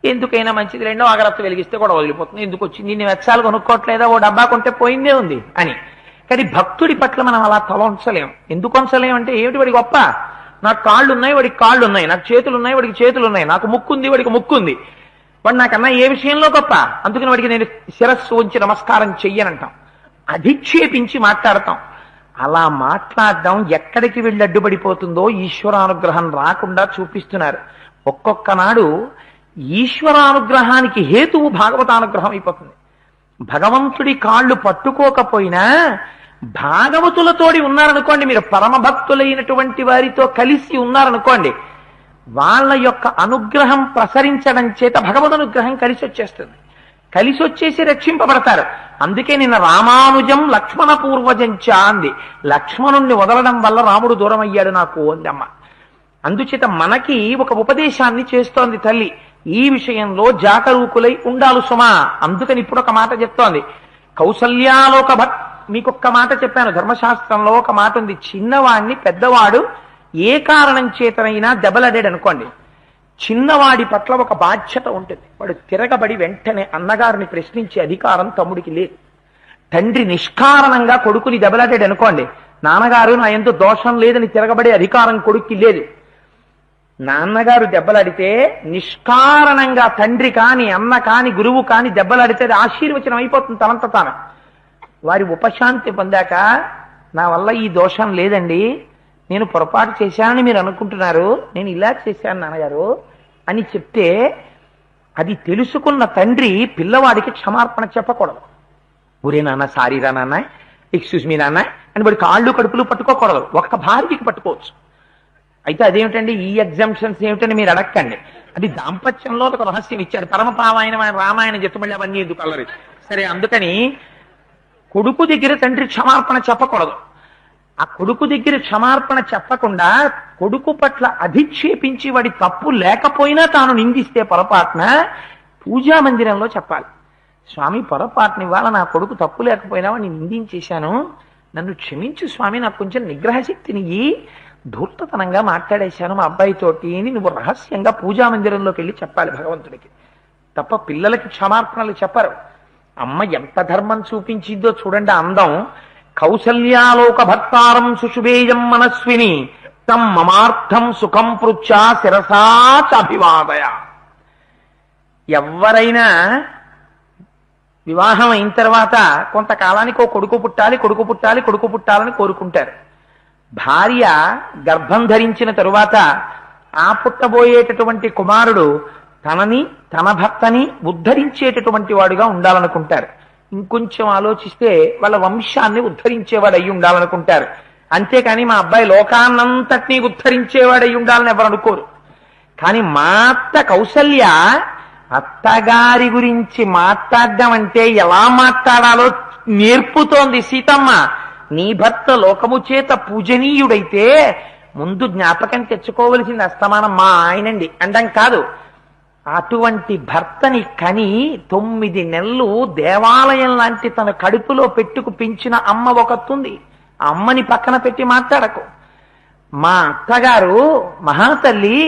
ఎందుకైనా మంచిది, రెండో అగరత్తు వెలిగిస్తే కూడా వదిలిపోతుంది, ఎందుకు వచ్చింది, ఇన్ని వెచ్చాలు కొనుక్కోవట్లేదా, ఓ డబ్బా కొంటే పోయిందే ఉంది అని. కానీ భక్తుడి పట్ల మనం అలా తలంచలేం. ఎందుకు వంచలేం అంటే, ఏమిటి వాడి గొప్ప, నాకు కాళ్ళు ఉన్నాయి వాడికి కాళ్ళు ఉన్నాయి, నాకు చేతులు ఉన్నాయి వాడికి చేతులు ఉన్నాయి, నాకు ముక్కు ఉంది వాడికి ముక్కు ఉంది, వాడు నాకన్నా ఏ విషయంలో గొప్ప, అందుకని వాడికి నేను శిరస్సు ఉంచి నమస్కారం చెయ్యనంటాం, అధిక్షేపించి మాట్లాడతాం. అలా మాట్లాడడం ఎక్కడికి వెళ్ళి అడ్డుపడిపోతుందో ఈశ్వరానుగ్రహం రాకుండా చూపిస్తున్నారు. ఒక్కొక్క నాడు ఈశ్వరానుగ్రహానికి హేతువు భాగవతానుగ్రహం అయిపోతుంది. భగవంతుడి కాళ్ళు పట్టుకోకపోయినా భాగవతులతోడి ఉన్నారనుకోండి, మీరు పరమభక్తులైనటువంటి వారితో కలిసి ఉన్నారనుకోండి, వాళ్ళ యొక్క అనుగ్రహం ప్రసరించడం చేత భగవద్ అనుగ్రహం కలిసి వచ్చేస్తుంది, కలిసి వచ్చేసి రక్షింపబడతారు. అందుకే నిన్న రామానుజం లక్ష్మణ పూర్వజంచ అంది. లక్ష్మణుణ్ణి వదలడం వల్ల రాముడు దూరం అయ్యాడు నాకు అంది అమ్మ. అందుచేత మనకి ఒక ఉపదేశాన్ని చేస్తోంది తల్లి, ఈ విషయంలో జాగరూకులై ఉండాలి సుమా. అందుకని ఇప్పుడు ఒక మాట చెప్తోంది, కౌసల్యాలోక మీకొక్క మాట చెప్పాను, ధర్మశాస్త్రంలో ఒక మాట ఉంది, చిన్నవాడిని పెద్దవాడు ఏ కారణం చేతనైనా దెబ్బలాడాడు అనుకోండి, చిన్నవాడి పట్ల ఒక బాధ్యత ఉంటుంది. వాడు తిరగబడి వెంటనే అన్నగారిని ప్రశ్నించే అధికారం తమ్ముడికి లేదు. తండ్రి నిష్కారణంగా కొడుకుని దెబ్బలాడాడు అనుకోండి, నాన్నగారు నా ఎంతో దోషం లేదని తిరగబడే అధికారం కొడుక్కి లేదు. నాన్నగారు దెబ్బలాడితే నిష్కారణంగా తండ్రి కాని అన్న కాని గురువు కాని దెబ్బలాడితే అది ఆశీర్వచనం అయిపోతుంది తనంత తాను. వారి ఉపశాంతి పొందాక, నా వల్ల ఈ దోషం లేదండి, నేను పొరపాటు చేశానని మీరు అనుకుంటున్నారు, నేను ఇలా చేశాను నాన్నగారు అని చెప్తే, అది తెలుసుకున్న తండ్రి పిల్లవాడికి క్షమార్పణ చెప్పకూడదు. ఊరే నాన్న, సారీరా నాన్న, ఎక్స్క్యూజ్ మీ నాన్న అని వాడి కాళ్ళు కడుపులు పట్టుకోకూడదు. ఒక్క భార్యకి పట్టుకోవచ్చు. అయితే అదేమిటండి ఈ ఎగ్జామ్షన్స్ ఏమిటని మీరు అడగండి, అది దాంపత్యంలో ఒక రహస్యం ఇచ్చాడు. పరమపావాయన రామాయణం చెప్తూ మళ్ళీ అవన్నీ ఎందుకు అల్లరి. సరే, అందుకని కొడుకు దగ్గర తండ్రి క్షమార్పణ చెప్పకూడదు. ఆ కొడుకు దగ్గర క్షమార్పణ చెప్పకుండా కొడుకు పట్ల అధిక్షేపించి వాడి తప్పు లేకపోయినా తాను నిందిస్తే పొరపాటున పూజా మందిరంలో చెప్పాలి, స్వామి పొరపాటున ఇవాళ నా కొడుకు తప్పు లేకపోయినా వాడిని నిందించేశాను, నన్ను క్షమించు స్వామి, నాకు కొంచెం నిగ్రహ శక్తిని ధూర్తతనంగా మాట్లాడేశాను మా అబ్బాయితోటి అని నువ్వు రహస్యంగా పూజా మందిరంలోకి వెళ్ళి చెప్పాలి భగవంతుడికి. తప్ప పిల్లలకి క్షమార్పణలు చెప్పరు. అమ్మ ఎంత ధర్మం చూపించిందో చూడండి, అందం. కౌసల్యాలోక భర్తారం సుషుభేయం మనస్విని తం మమార్థం సుఖం పృచ్చా శిరసాచభివాదయ. ఎవరైనా వివాహం అయిన తర్వాత కొంతకాలానికి ఓ కొడుకు పుట్టాలి, కొడుకు పుట్టాలి, కొడుకు పుట్టాలని కోరుకుంటారు. భార్య గర్భం ధరించిన తరువాత ఆ పుట్టబోయేటటువంటి కుమారుడు తనని తన భర్తని ఉద్ధరించేటటువంటి వాడుగా ఉండాలనుకుంటారు. ఇంకొంచెం ఆలోచిస్తే వాళ్ళ వంశాన్ని ఉద్ధరించేవాడు అయి ఉండాలనుకుంటారు. అంతేకాని మా అబ్బాయి లోకాన్నంతటినీ ఉద్ధరించేవాడు అయి ఉండాలని ఎవరు అనుకోరు. కానీ మా అత్త కౌసల్య అత్తగారి గురించి మాట్లాడడం అంటే ఎలా మాట్లాడాలో నేర్పుతోంది. సీతమ్మ, నీ భర్త లోకము చేత పూజనీయుడైతే ముందు జ్ఞాపకం తెచ్చుకోవలసింది అస్తమానం మా ఆయనండి అండం కాదు. అటువంటి భర్తని కని 9 నెలలు దేవాలయం లాంటి తన కడుపులో పెట్టుకు పెంచిన అమ్మ ఒకతుంది. ఆ అమ్మని పక్కన పెట్టి మాట్లాడకు. మా అత్తగారు మహాతల్లి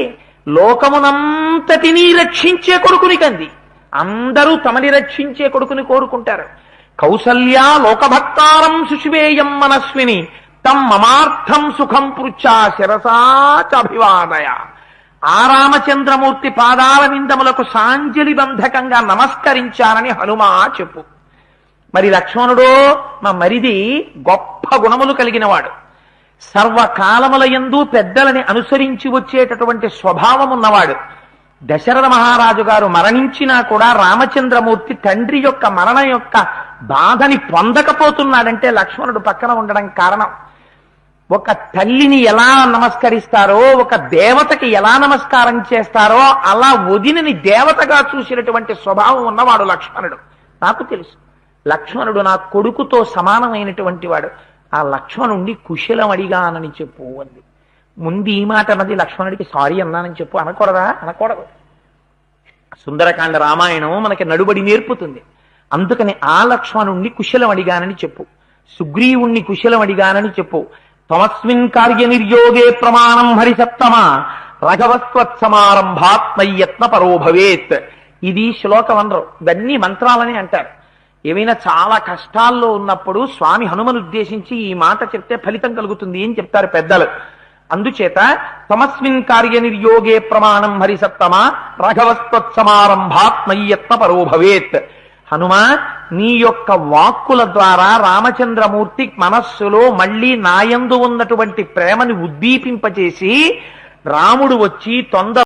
లోకమునంతటినీ రక్షించే కొడుకుని కంది. అందరూ తమని రక్షించే కొడుకుని కోరుకుంటారు. కౌసల్యా లోకభక్తారం సుషువేయం మనస్విని తం మమార్థం సుఖం పృచ్చా శిరసాచభివాదయ. ఆ రామచంద్రమూర్తి పాదాల విందములకు సాంజలి బంధకంగా నమస్కరించారని హనుమా చెప్పు. మరి లక్ష్మణుడో మా మరిది గొప్ప గుణములు కలిగినవాడు, సర్వకాలముల యందు పెద్దలని అనుసరించి వచ్చేటటువంటి స్వభావం ఉన్నవాడు. దశరథ మహారాజు గారు మరణించినా కూడా రామచంద్రమూర్తి తండ్రి యొక్క మరణం యొక్క బాధని పొందకపోతున్నాడంటే లక్ష్మణుడు పక్కన ఉండడం కారణం. ఒక తల్లిని ఎలా నమస్కరిస్తారో, ఒక దేవతకి ఎలా నమస్కారం చేస్తారో అలా వదినని దేవతగా చూసినటువంటి స్వభావం ఉన్నవాడు లక్ష్మణుడు. నాకు తెలుసు లక్ష్మణుడు నా కొడుకుతో సమానమైనటువంటి వాడు. ఆ లక్ష్మణుణ్ణి కుశలం అడిగానని చెప్పు అంది. ముందు ఈ మాట అన్నది లక్ష్మణుడికి సారీ అన్నానని చెప్పు అనకూడదా? అనకూడదు. సుందరకాండ రామాయణం మనకి నడుబడి నేర్పుతుంది. అందుకని ఆ లక్ష్మణుణ్ణి కుశలం అడిగానని చెప్పు, సుగ్రీవుణ్ణి కుశలం అడిగానని చెప్పు. తమస్మిన్ కార్య నిర్యోగే ప్రమాణం హరిసత్తమా రఘవస్వత్సమారంభాత్ మయ్యత్న పరో భవేత్. ఇది శ్లోకం అనరు, ఇవన్నీ మంత్రాలని అంటారు. ఏమైనా చాలా కష్టాల్లో ఉన్నప్పుడు స్వామి హనుమను ఉద్దేశించి ఈ మాట చెప్తే ఫలితం కలుగుతుంది అని చెప్తారు పెద్దలు. అందుచేత తమస్మిన్ కార్య నిర్యోగే ప్రమాణం హరిసత్తమా రఘవస్వత్సమారంభాత్ మయ్యత్న పరో భవేత్. హనుమా, నీ యొక్క వాక్కుల ద్వారా రామచంద్రమూర్తి మనస్సులో మళ్ళీ నాయందు ఉన్నటువంటి ప్రేమని ఉద్దీపింపచేసి రాముడు వచ్చి తొందర